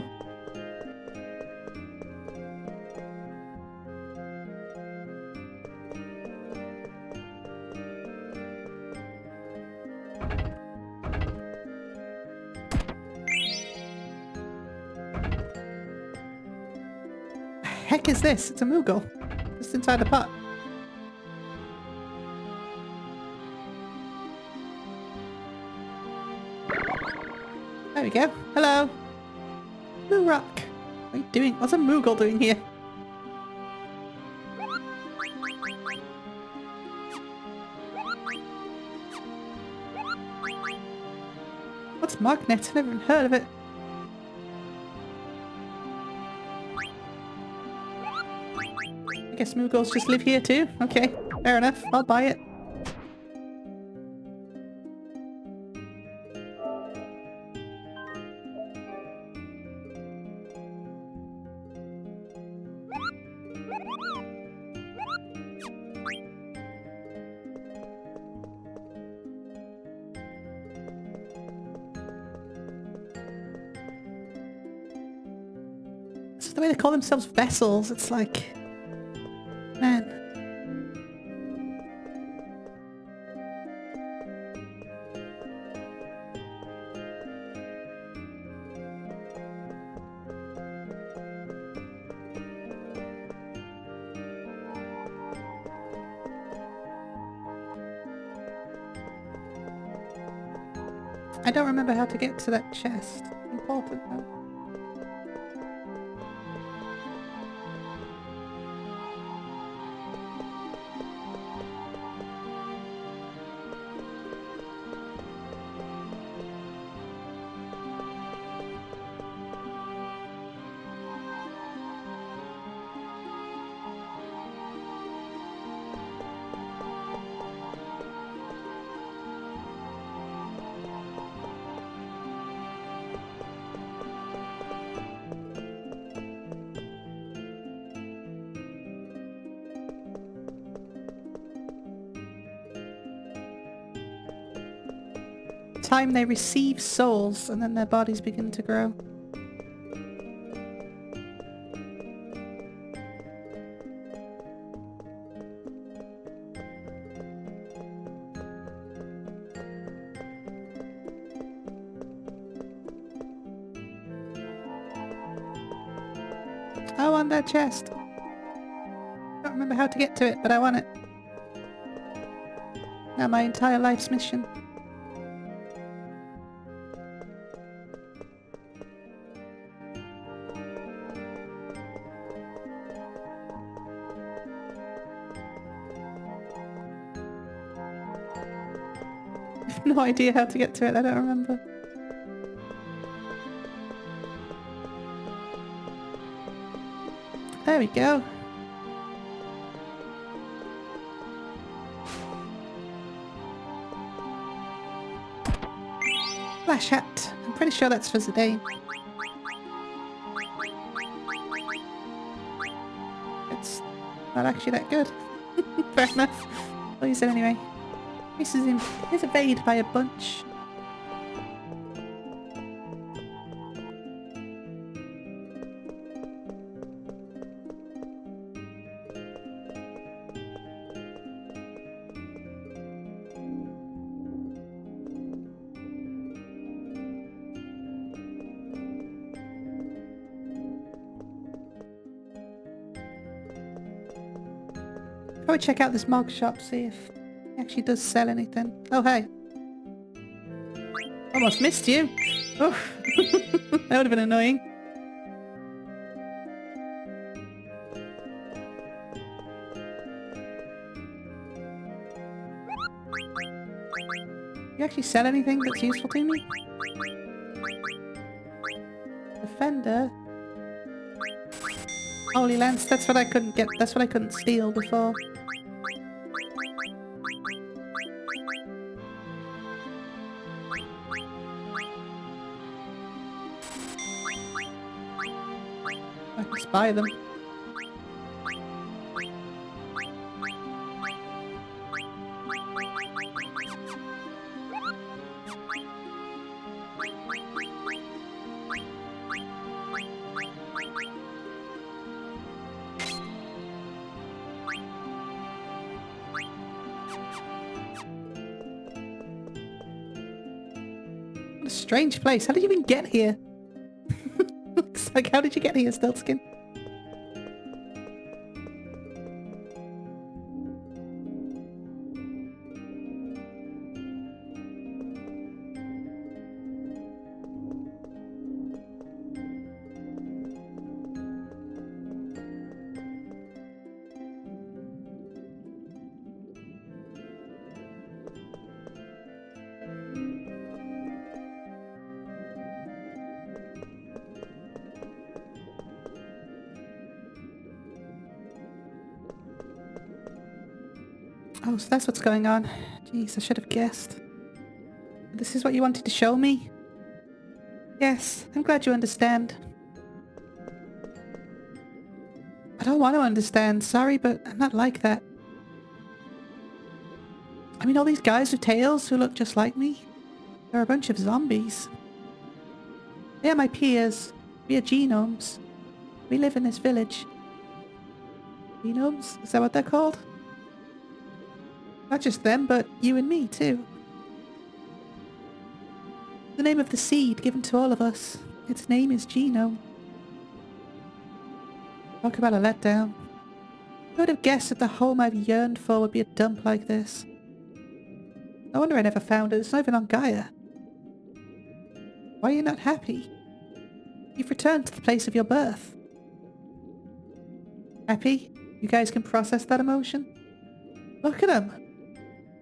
Heck is this? It's a Moogle. Just inside the pot. There we go. Hello. Moo Rock. What are you doing? What's a Moogle doing here? What's Magnet? I've never even heard of it. I guess Moogles just live here too? Okay, fair enough. I'll buy it. It's the way they call themselves vessels. It's like... Man. I don't remember how to get to that chest. Important though. Time they receive souls and then their bodies begin to grow. I want that chest. I don't remember how to get to it, but I want it. Now my entire life's mission. No idea how to get to it, I don't remember. There we go. Flash hat. I'm pretty sure that's for Zidane. It's not actually that good. Fair enough. I'll use it anyway. This is evaded by a bunch. Probably check out this mug shop, see if it actually does sell anything. Oh, hey. Almost missed you. Oh, that would have been annoying. You actually sell anything that's useful to me? Defender. Holy Lance, that's what I couldn't get. That's what I couldn't steal before. I can spy them. What a strange place. How did you even get here? It's like, how did you get here, Stiltskin? Oh, so that's what's going on. Jeez, I should have guessed. This is what you wanted to show me? Yes, I'm glad you understand. I don't want to understand, sorry, but I'm not like that. I mean, all these guys with tails who look just like me, they're a bunch of zombies. They are my peers. We are genomes. We live in this village. Genomes? Is that what they're called? Not just them, but you and me, too. The name of the seed given to all of us. Its name is Genome. Talk about a letdown. Who would have guessed that the home I've yearned for would be a dump like this? No wonder I never found it. It's not even on Gaia. Why are you not happy? You've returned to the place of your birth. Happy? You guys can process that emotion? Look at them.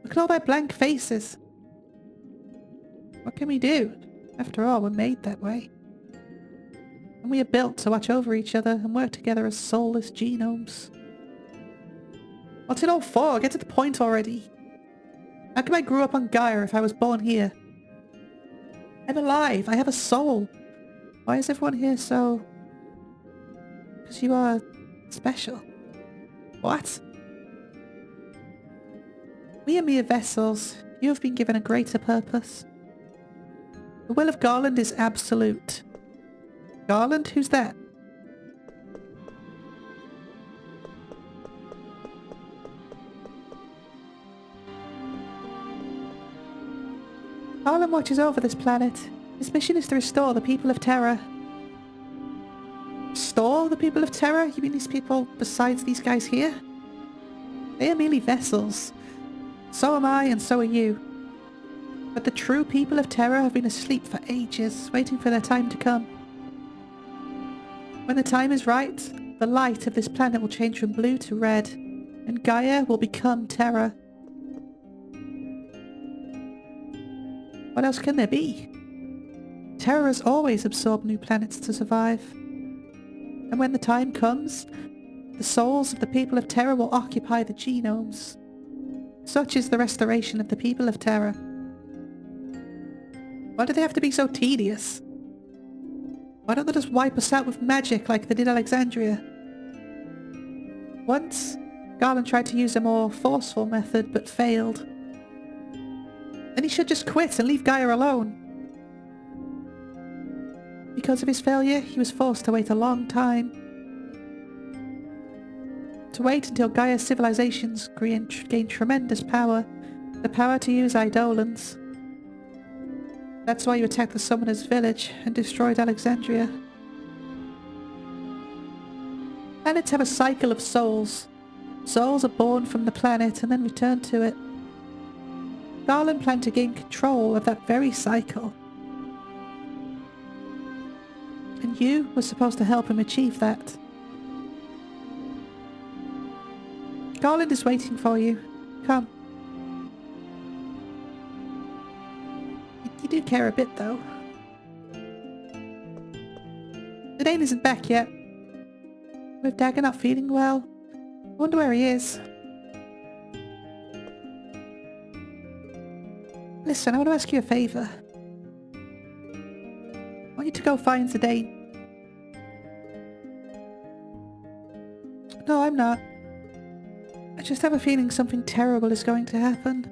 Look at all their blank faces. What can we do? After all, we're made that way. And we are built to watch over each other and work together as soulless genomes. What's it all for? Get to the point already. How come I grew up on Gaia if I was born here? I'm alive. I have a soul. Why is everyone here so... Because you are special. What? We are mere vessels. You have been given a greater purpose. The will of Garland is absolute. Garland? Who's that? Garland watches over this planet. His mission is to restore the people of Terra. Restore the people of Terra? You mean these people besides these guys here? They are merely vessels. So am I and so are you. But the true people of Terra have been asleep for ages, waiting for their time to come. When the time is right, the light of this planet will change from blue to red, and Gaia will become Terra. What else can there be? Terra has always absorbed new planets to survive. And when the time comes, the souls of the people of Terra will occupy the genomes. Such is the restoration of the people of Terra. Why do they have to be so tedious? Why don't they just wipe us out with magic like they did Alexandria? Once, Garland tried to use a more forceful method but failed. Then he should just quit and leave Gaia alone. Because of his failure, he was forced to wait a long time. To wait until Gaia's civilizations gained tremendous power. The power to use Eidolons. That's why you attacked the Summoner's village and destroyed Alexandria. Planets have a cycle of souls. Souls are born from the planet and then return to it. Garland planned to gain control of that very cycle. And you were supposed to help him achieve that. Garland is waiting for you. Come. You do care a bit, though. Zidane isn't back yet. With Dagger not feeling well, I wonder where he is. Listen, I want to ask you a favour. I want you to go find Zidane. No, I'm not. I just have a feeling something terrible is going to happen.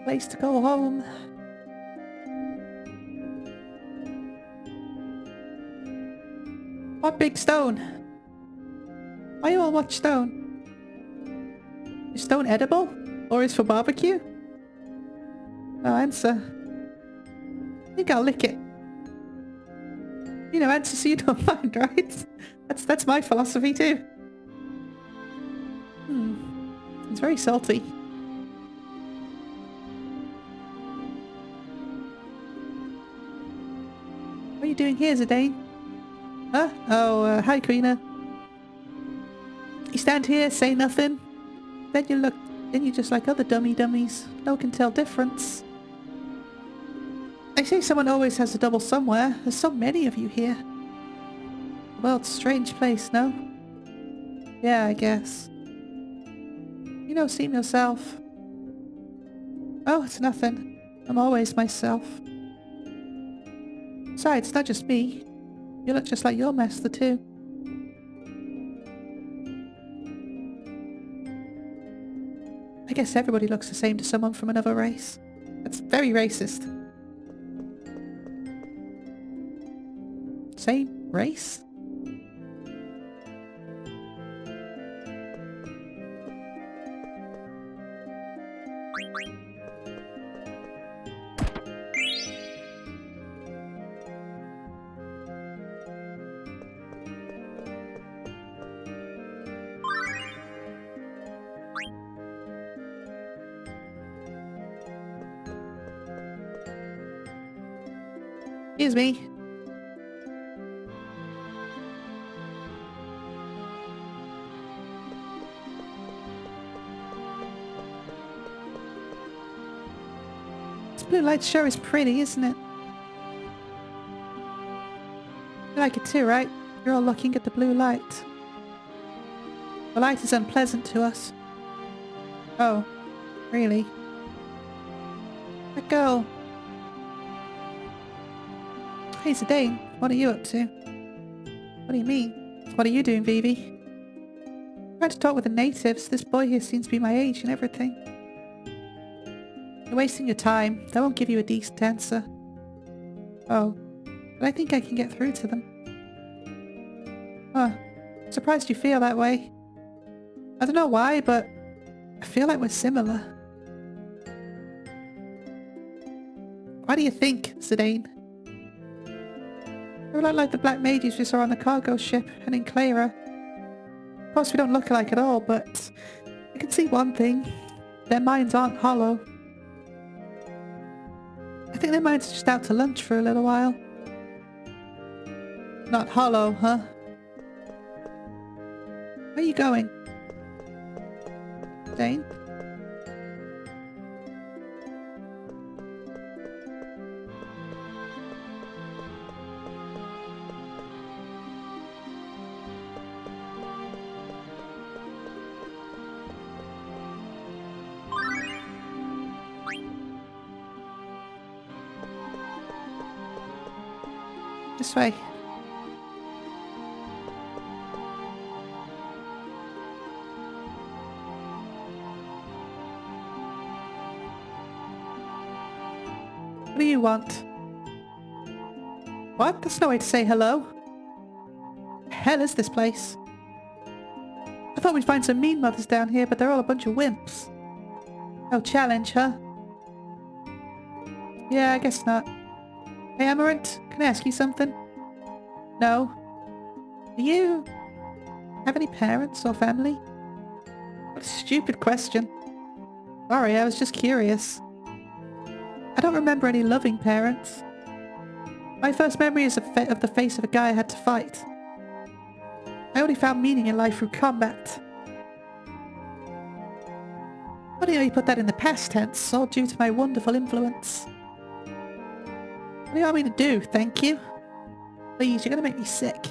Place to go home. What big stone? Why you all watch stone? Is stone edible? Or is for barbecue? No answer. I think I'll lick it. You know, answer so you don't mind, right? That's my philosophy too. It's very salty. What are you doing here, Zidane? Huh? Oh, hi, Karina. You stand here, say nothing. Then you're just like other dummies. No one can tell difference. They say someone always has a double somewhere. There's so many of you here. The world's a strange place, no? Yeah, I guess. You don't seem yourself. Oh, it's nothing. I'm always myself. Besides, it's not just me. You look just like your master too. I guess everybody looks the same to someone from another race. That's very racist. Same race? Excuse me. This blue light sure is pretty, isn't it? You like it too, right? You're all looking at the blue light. The light is unpleasant to us. Oh, really? That girl. Hey, Zidane, what are you up to? What do you mean? What are you doing, Vivi? I'm trying to talk with the natives. This boy here seems to be my age and everything. You're wasting your time. They won't give you a decent answer. Oh, but I think I can get through to them. Huh. I'm surprised you feel that way. I don't know why, but I feel like we're similar. What do you think, Zidane? We're a lot like the black mages we saw on the cargo ship and in Clara. Of course, we don't look alike at all, but I can see one thing. Their minds aren't hollow. I think their minds are just out to lunch for a little while. Not hollow, huh? Where are you going? Dane? This way. What do you want? What? That's no way to say hello. The hell is this place? I thought we'd find some mean mothers down here, but they're all a bunch of wimps. No challenge, huh? Yeah, I guess not. Hey, Amaranth, can I ask you something? No. Do you have any parents or family? What a stupid question. Sorry, I was just curious. I don't remember any loving parents. My first memory is of the face of a guy I had to fight. I only found meaning in life through combat. Funny how you put that in the past tense, all due to my wonderful influence. What do you want me to do, thank you? Please, you're gonna make me sick.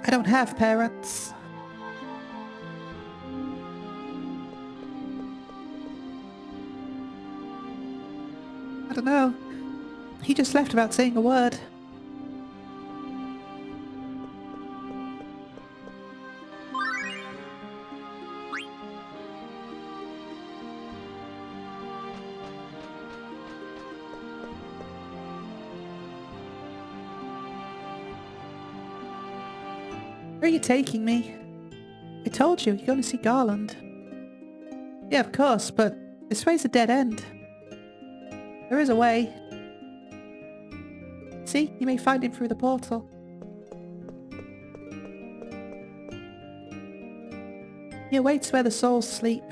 I don't have parents. I don't know. He just left without saying a word. Where are you taking me? I told you, you're going to see Garland. Yeah, of course, but this way's a dead end. There is a way. See, you may find him through the portal. He awaits where the souls sleep.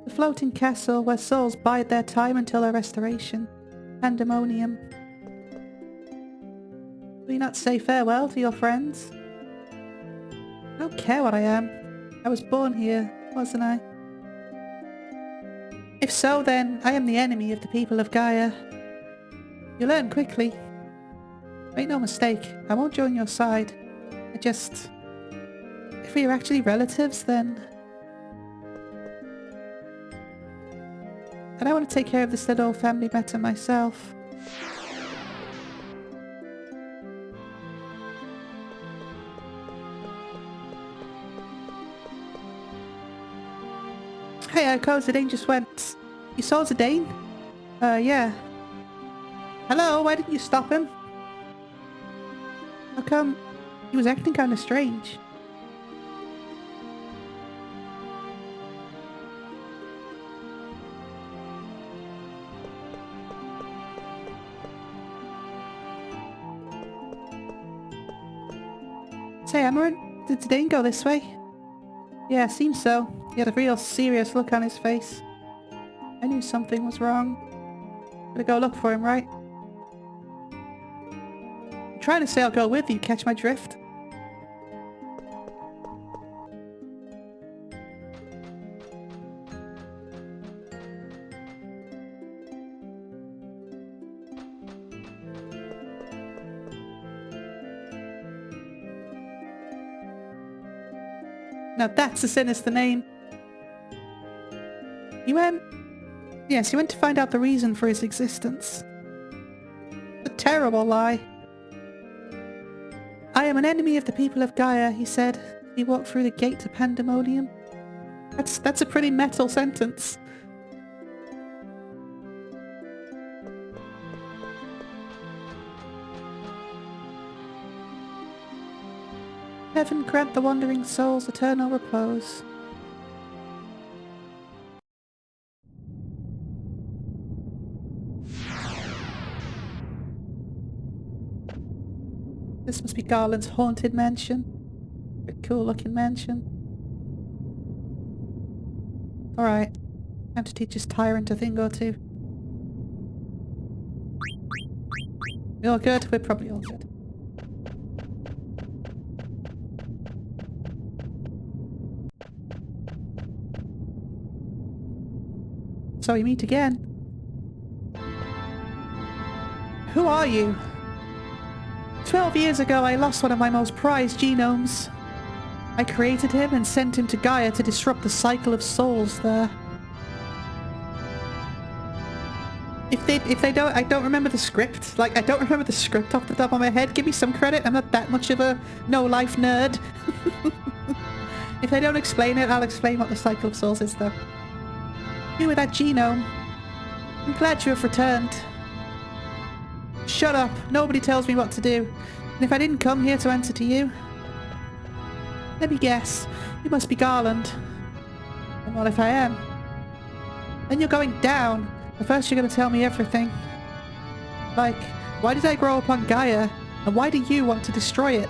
The floating castle where souls bide their time until their restoration. Pandemonium. Will you not say farewell to your friends? I don't care what I am. I was born here, wasn't I? If so, then I am the enemy of the people of Gaia. You learn quickly. Make no mistake, I won't join your side. If we are actually relatives, then... And I want to take care of this little family matter myself. Hey, Zidane just went. You saw Zidane? Yeah. Hello, why didn't you stop him? How come? He was acting kind of strange. Say, Amaranth, did Zidane go this way? Yeah, seems so. He had a real serious look on his face. I knew something was wrong. Gotta go look for him, right? I'm trying to say I'll go with you, catch my drift? Now that's a sinister name. You went... Yes, you went to find out the reason for his existence. A terrible lie. I am an enemy of the people of Gaia, he said. He walked through the gate to pandemonium. That's a pretty metal sentence. Heaven grant the wandering souls eternal repose. This must be Garland's haunted mansion. A cool looking mansion. Alright. Time to teach this tyrant a thing or two. We all good? We're probably all good. So we meet again. Who are you? 12 years ago I lost one of my most prized genomes. I created him and sent him to Gaia to disrupt the cycle of souls there. If they don't, I don't remember the script. Like, I don't remember the script off the top of my head. Give me some credit. I'm not that much of a no-life nerd. If they don't explain it, I'll explain what the cycle of souls is though. You with that genome. I'm glad you have returned. Shut up. Nobody tells me what to do. And if I didn't come here to answer to you... Let me guess. You must be Garland. And what if I am? Then you're going down. But first you're going to tell me everything. Like, why did I grow up on Gaia? And why do you want to destroy it?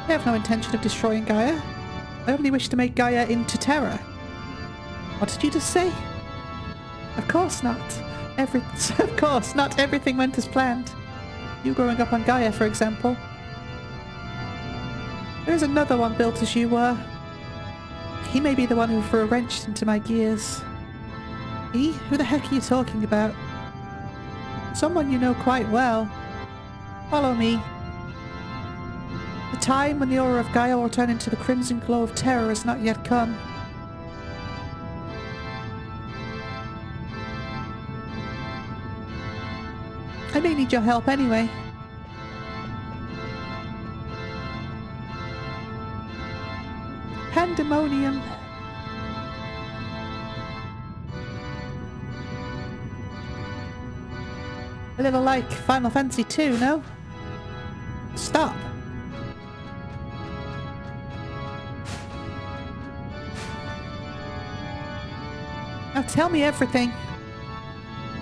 I have no intention of destroying Gaia. I only wish to make Gaia into Terra. What did you just say? Of course not. Of course, not everything went as planned. You growing up on Gaia, for example. There is another one built as you were. He may be the one who threw a wrench into my gears. He? Who the heck are you talking about? Someone you know quite well. Follow me. The time when the aura of Gaia will turn into the crimson glow of Terra has not yet come. I may need your help anyway. Pandemonium. A little like Final Fantasy II, no? Stop. Now tell me everything.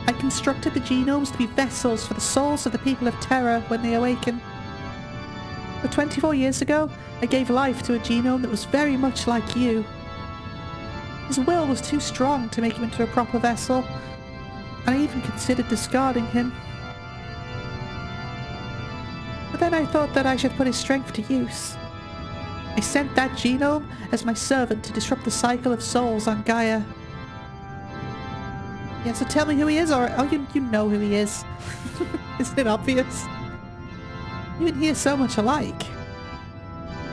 I constructed the genomes to be vessels for the souls of the people of Terra when they awaken. But 24 years ago, I gave life to a genome that was very much like you. His will was too strong to make him into a proper vessel, and I even considered discarding him. But then I thought that I should put his strength to use. I sent that genome as my servant to disrupt the cycle of souls on Gaia. Yeah, so tell me who he is, or... Oh, you know who he is. Isn't it obvious? You and he are so much alike.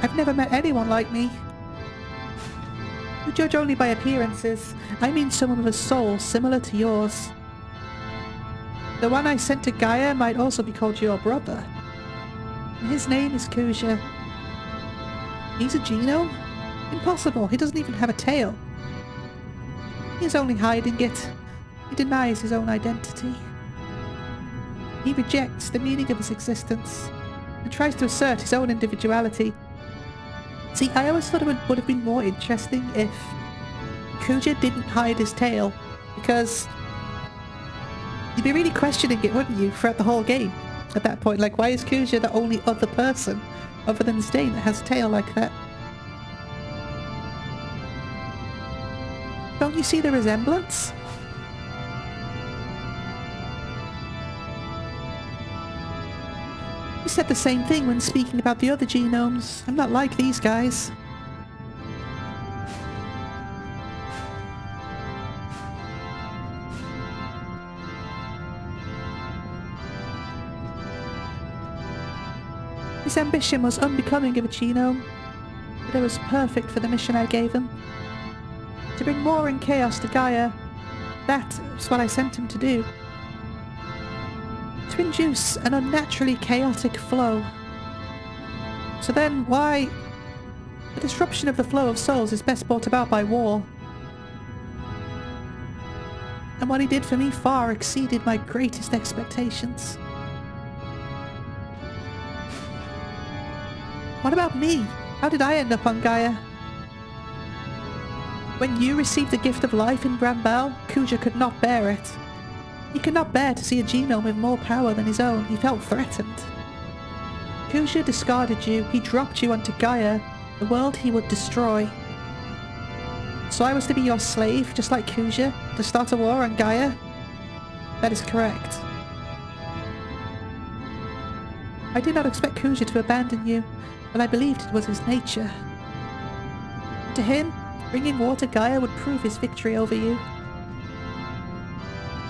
I've never met anyone like me. You judge only by appearances. I mean someone with a soul similar to yours. The one I sent to Gaia might also be called your brother. His name is Kuja. He's a genome? Impossible, he doesn't even have a tail. He's only hiding it. He denies his own identity. He rejects the meaning of his existence and tries to assert his own individuality. See, I always thought it would have been more interesting if Kuja didn't hide his tail, because you'd be really questioning it, wouldn't you, throughout the whole game at that point? Like, why is Kuja the only other person other than Zidane that has a tail like that? Don't you see the resemblance? You said the same thing when speaking about the other genomes. I'm not like these guys. His ambition was unbecoming of a genome, but it was perfect for the mission I gave him. To bring war and chaos to Gaia, that was what I sent him to do. To induce an unnaturally chaotic flow. So then why... The disruption of the flow of souls is best brought about by war. And what he did for me far exceeded my greatest expectations. What about me? How did I end up on Gaia? When you received the gift of life in Brambell, Kuja could not bear it. He could not bear to see a genome with more power than his own. He felt threatened. Kuja discarded you. He dropped you onto Gaia, the world he would destroy. So I was to be your slave, just like Kuja, to start a war on Gaia? That is correct. I did not expect Kuja to abandon you, but I believed it was his nature. To him, bringing war to Gaia would prove his victory over you.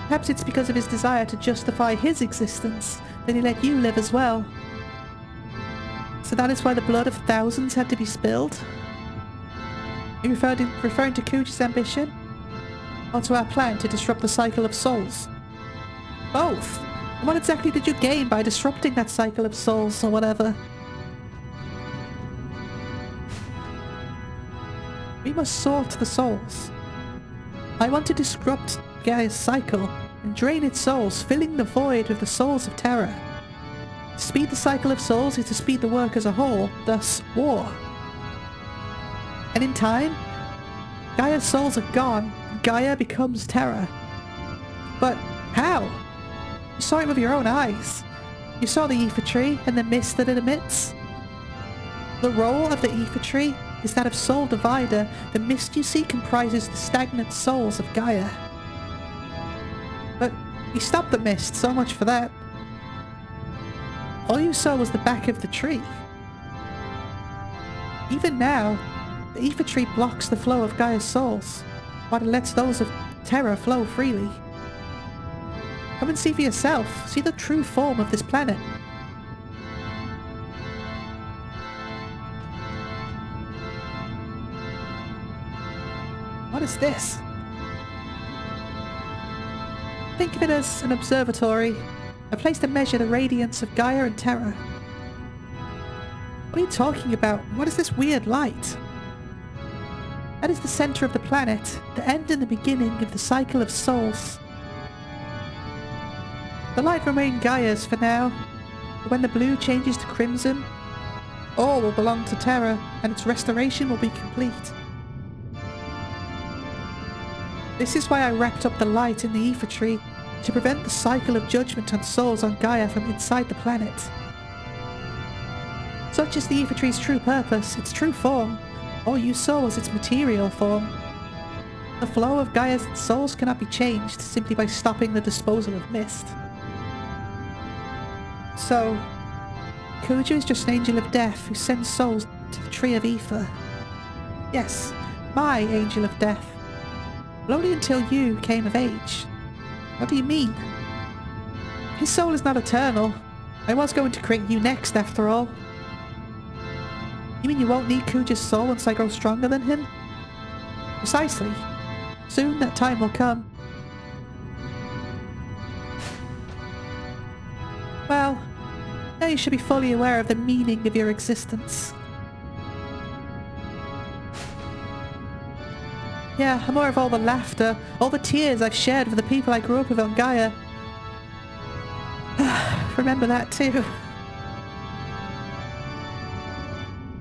Perhaps it's because of his desire to justify his existence that he let you live as well. So that is why the blood of thousands had to be spilled? Are you referring to Kuja's ambition? Or to our plan to disrupt the cycle of souls? Both! And what exactly did you gain by disrupting that cycle of souls, or whatever? We must sort the souls. I want to disrupt Gaia's cycle and drain its souls, filling the void with the souls of Terra. To speed the cycle of souls is to speed the work as a whole, thus war. And in time, Gaia's souls are gone, and Gaia becomes Terra. But how? You saw it with your own eyes. You saw the ether tree and the mist that it emits. The role of the ether tree is that of soul divider. The mist you see comprises the stagnant souls of Gaia. But you stopped the mist, so much for that. All you saw was the back of the tree. Even now, the ether tree blocks the flow of Gaia's souls, while it lets those of Terra flow freely. Come and see for yourself. See the true form of this planet. What is this? Think of it as an observatory, a place to measure the radiance of Gaia and Terra. What are you talking about? What is this weird light? That is the center of the planet, the end and the beginning of the cycle of souls. The light remains Gaia's for now, but when the blue changes to crimson, all will belong to Terra, and its restoration will be complete. This is why I wrapped up the light in the ether tree, to prevent the cycle of judgment on souls on Gaia from inside the planet. Such is the ether tree's true purpose, its true form. All you saw was its material form. The flow of Gaia's souls cannot be changed simply by stopping the disposal of mist. So, Kuja is just an angel of death who sends souls to the tree of ether. Yes, my angel of death. But only until you came of age. What do you mean? His soul is not eternal. I was going to create you next, after all. You mean you won't need Kuja's soul once I grow stronger than him? Precisely. Soon that time will come. Well, now you should be fully aware of the meaning of your existence. Yeah, I'm aware of all the laughter, all the tears I've shared with the people I grew up with on Gaia. Remember that too.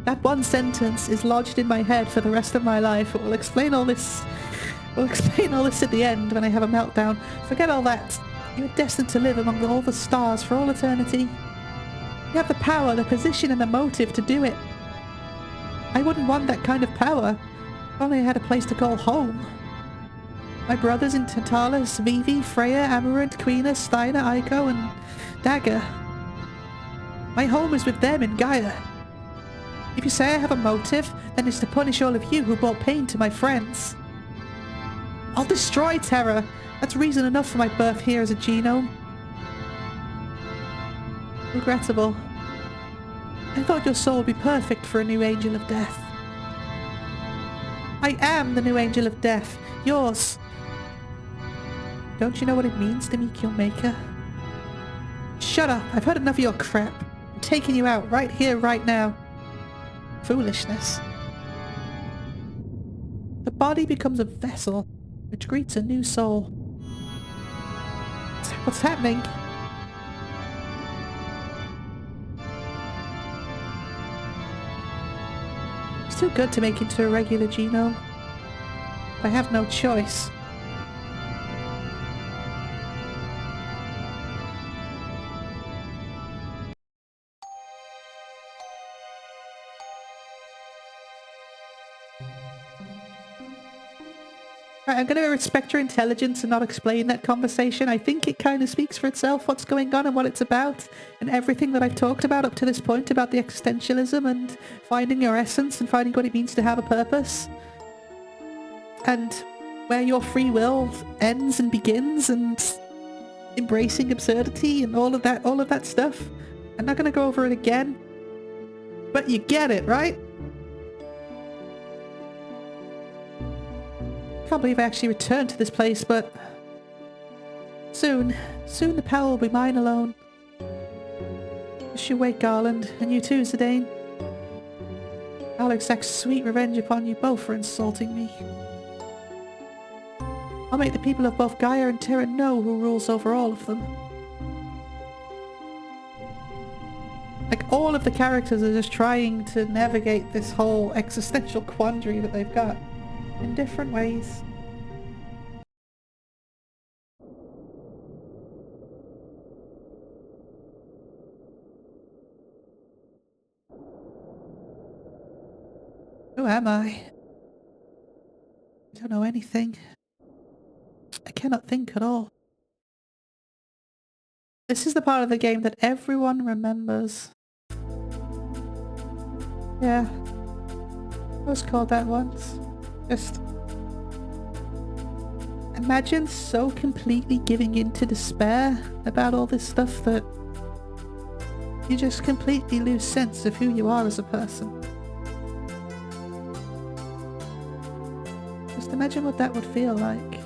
That one sentence is lodged in my head for the rest of my life. We'll explain all this. We'll explain all this at the end when I have a meltdown. Forget all that. You are destined to live among all the stars for all eternity. You have the power, the position, and the motive to do it. I wouldn't want that kind of power if only I had a place to call home. My brothers in Tantalus, Vivi, Freya, Amaranth, Quina, Steiner, Aiko, and Dagger. My home is with them in Gaia. If you say I have a motive, then it's to punish all of you who brought pain to my friends. I'll destroy Terra. That's reason enough for my birth here as a genome. Regrettable. I thought your soul would be perfect for a new angel of death. I am the new angel of death. Yours. Don't you know what it means to meet your maker? Shut up. I've heard enough of your crap. I'm taking you out right here, right now. Foolishness. The body becomes a vessel which greets a new soul. What's happening? It's too good to make into a regular genome. But I have no choice. I'm going to respect your intelligence and not explain that conversation. I think it kind of speaks for itself, what's going on and what it's about. And everything that I've talked about up to this point about the existentialism and finding your essence and finding what it means to have a purpose. And where your free will ends and begins and embracing absurdity and all of that stuff. I'm not going to go over it again. But you get it, right? Can't believe I actually returned to this place, but soon the power will be mine alone. Wish you wake, Garland, and you too, Zidane. I'll exact sweet revenge upon you both for insulting me. I'll make the people of both Gaia and Terra know who rules over all of them. Like, all of the characters are just trying to navigate this whole existential quandary that they've got. In different ways. Who am I? I don't know anything. I cannot think at all. This is the part of the game that everyone remembers. Yeah. I was called that once. Just imagine so completely giving in to despair about all this stuff that you just completely lose sense of who you are as a person. Just imagine what that would feel like.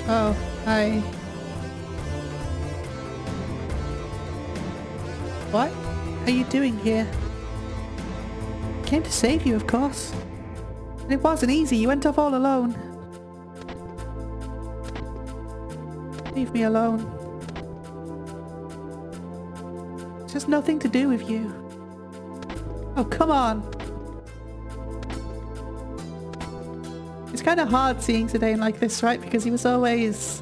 Oh, hi. What are you doing here? I came to save you, of course. And it wasn't easy. You went off all alone. Leave me alone. It has nothing to do with you. Oh, come on. It's kind of hard seeing Zidane like this, right? Because he was always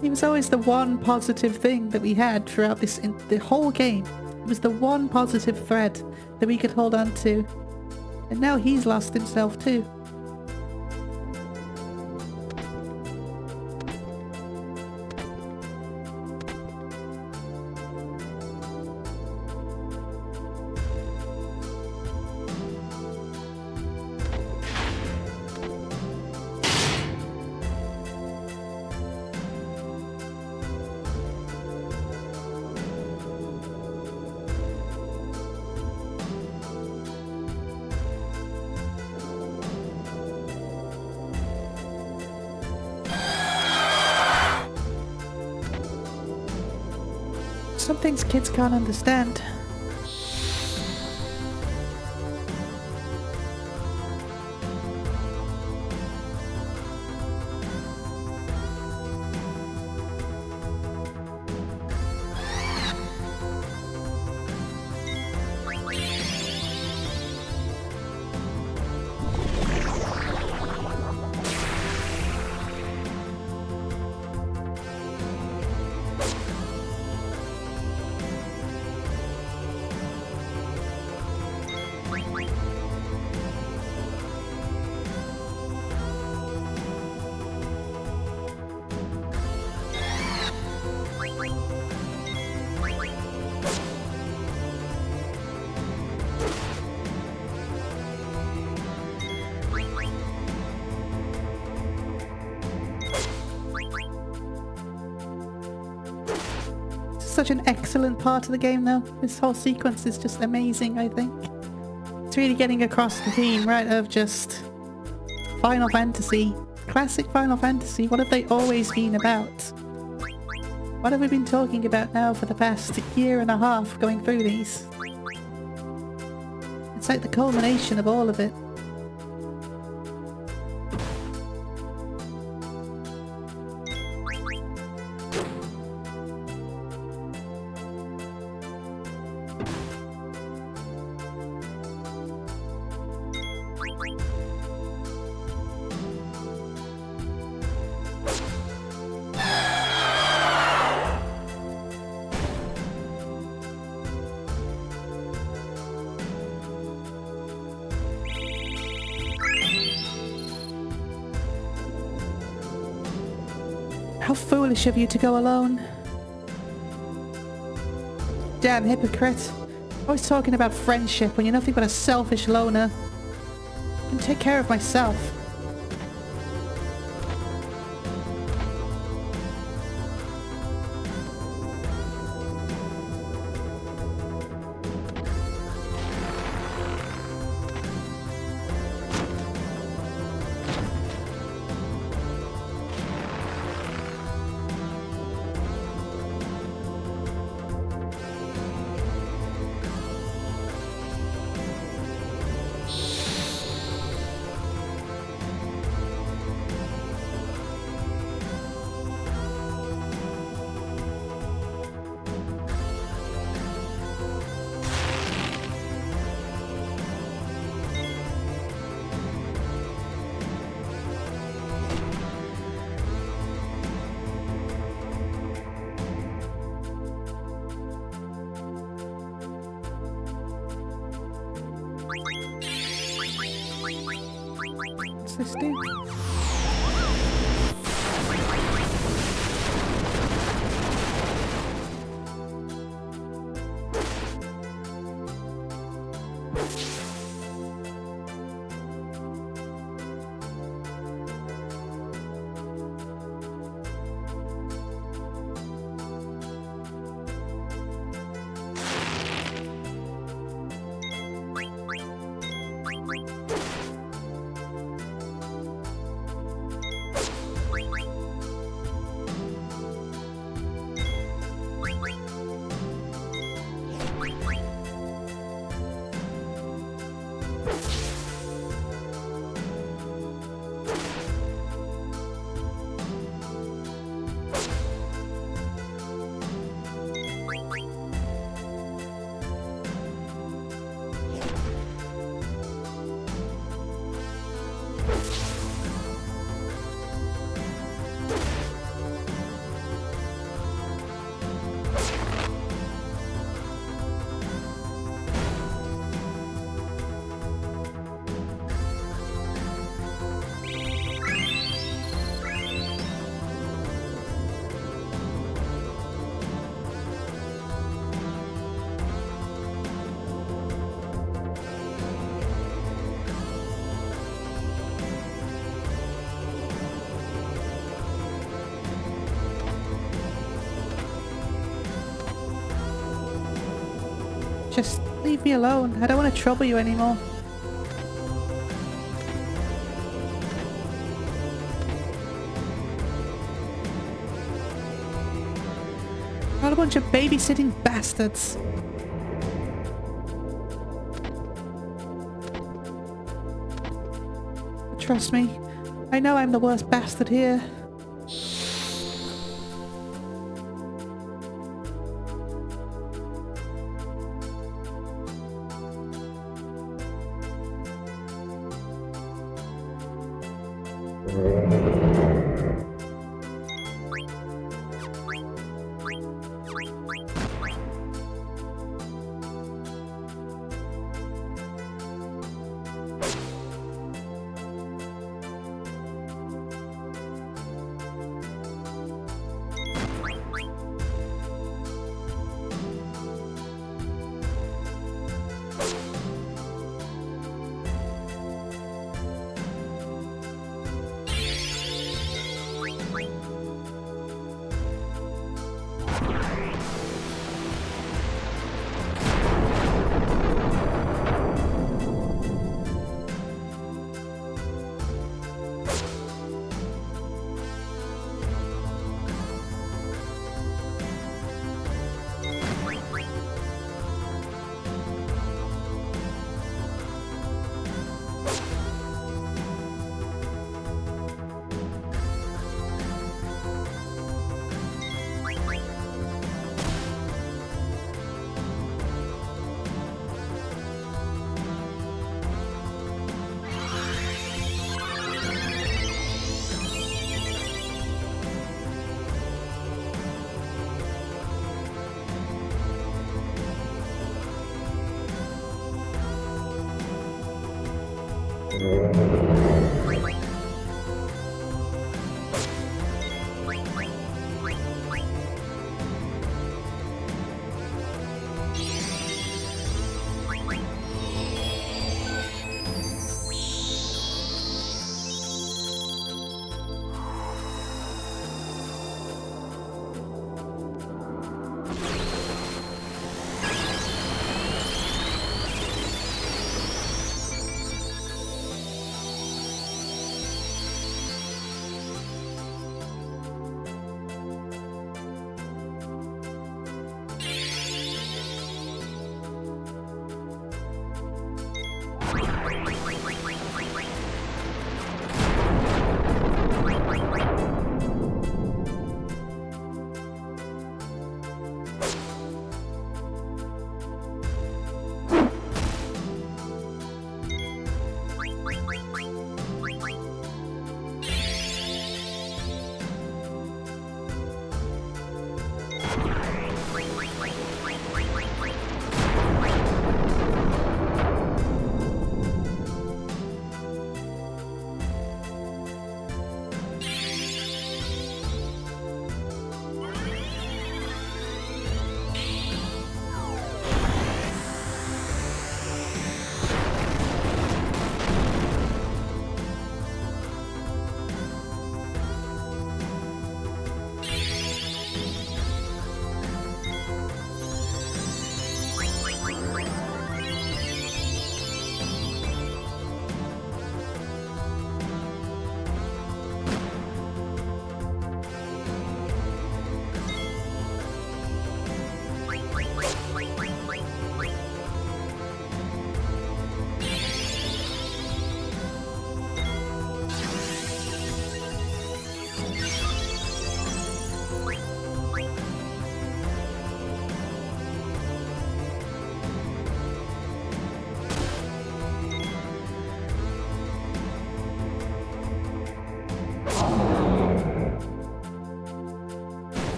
the one positive thing that we had throughout the whole game. It was the one positive thread that we could hold on to. And now he's lost himself too. Some things kids can't understand. Such an excellent part of the game though. This whole sequence is just amazing, I think. It's really getting across the theme, right, of just Final Fantasy. Classic Final Fantasy. What have they always been about? What have we been talking about now for the past year and a half going through these? It's like the culmination of all of it. How foolish of you to go alone. Damn hypocrite. Always talking about friendship when you're nothing but a selfish loner. I can take care of myself. What's this do? Just leave me alone. I don't want to trouble you anymore. Not a bunch of babysitting bastards. Trust me, I know I'm the worst bastard here.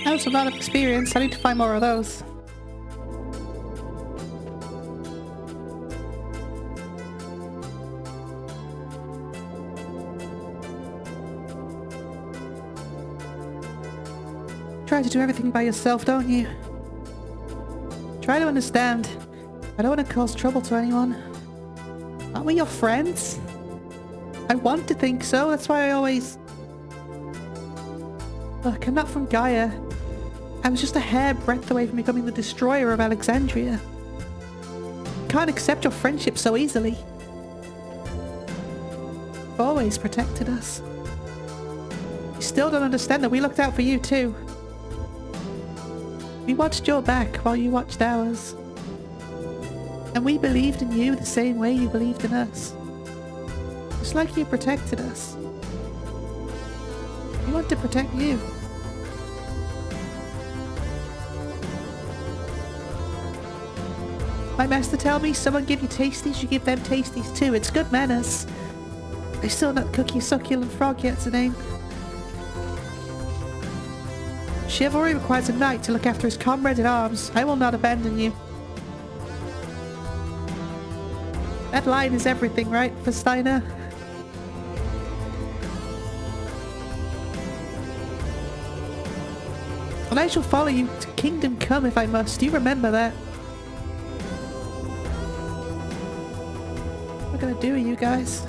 That's a lot of experience. I need to find more of those. Try to do everything by yourself, don't you? Try to understand. I don't want to cause trouble to anyone. Aren't we your friends? I want to think so. That's why I always Look, I'm not from Gaia. I was just a hair-breadth away from becoming the destroyer of Alexandria. Can't accept your friendship so easily. You've always protected us. You still don't understand that we looked out for you too. We watched your back while you watched ours. And we believed in you the same way you believed in us. Just like you protected us. We want to protect you. My master tell me someone give you tasties, you give them tasties too. It's good manners. I still not cook you succulent frog yet's the name. Chivalry requires a knight to look after his comrade in arms. I will not abandon you. That line is everything, right, for Steiner? And I shall follow you to Kingdom Come if I must. Do you remember that? What am I gonna do with you guys?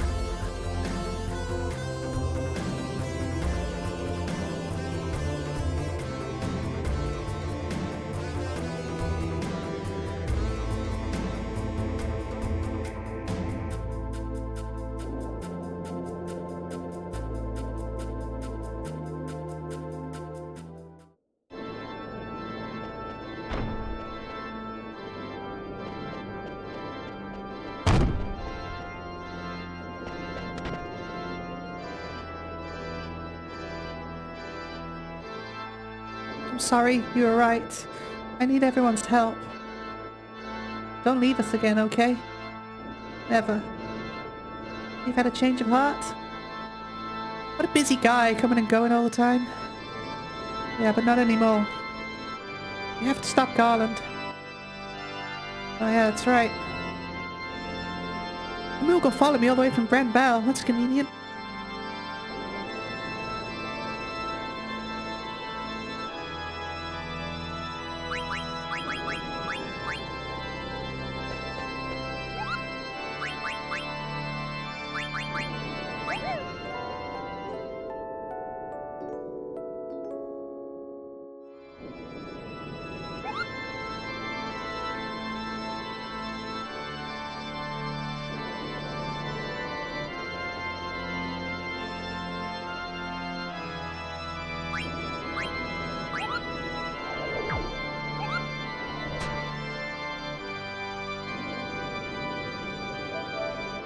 I'm sorry, you were right. I need everyone's help. Don't leave us again, okay? Never. You've had a change of heart? What a busy guy, coming and going all the time. Yeah, but not anymore. You have to stop Garland. Oh yeah, that's right. The Moogle followed me all the way from Brand Bell. That's convenient.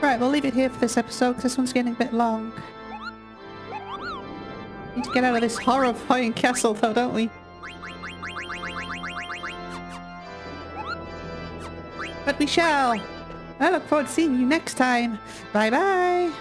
Right, we'll leave it here for this episode because this one's getting a bit long. Need to get out of this horrifying castle though, don't we? But we shall! I look forward to seeing you next time. Bye bye!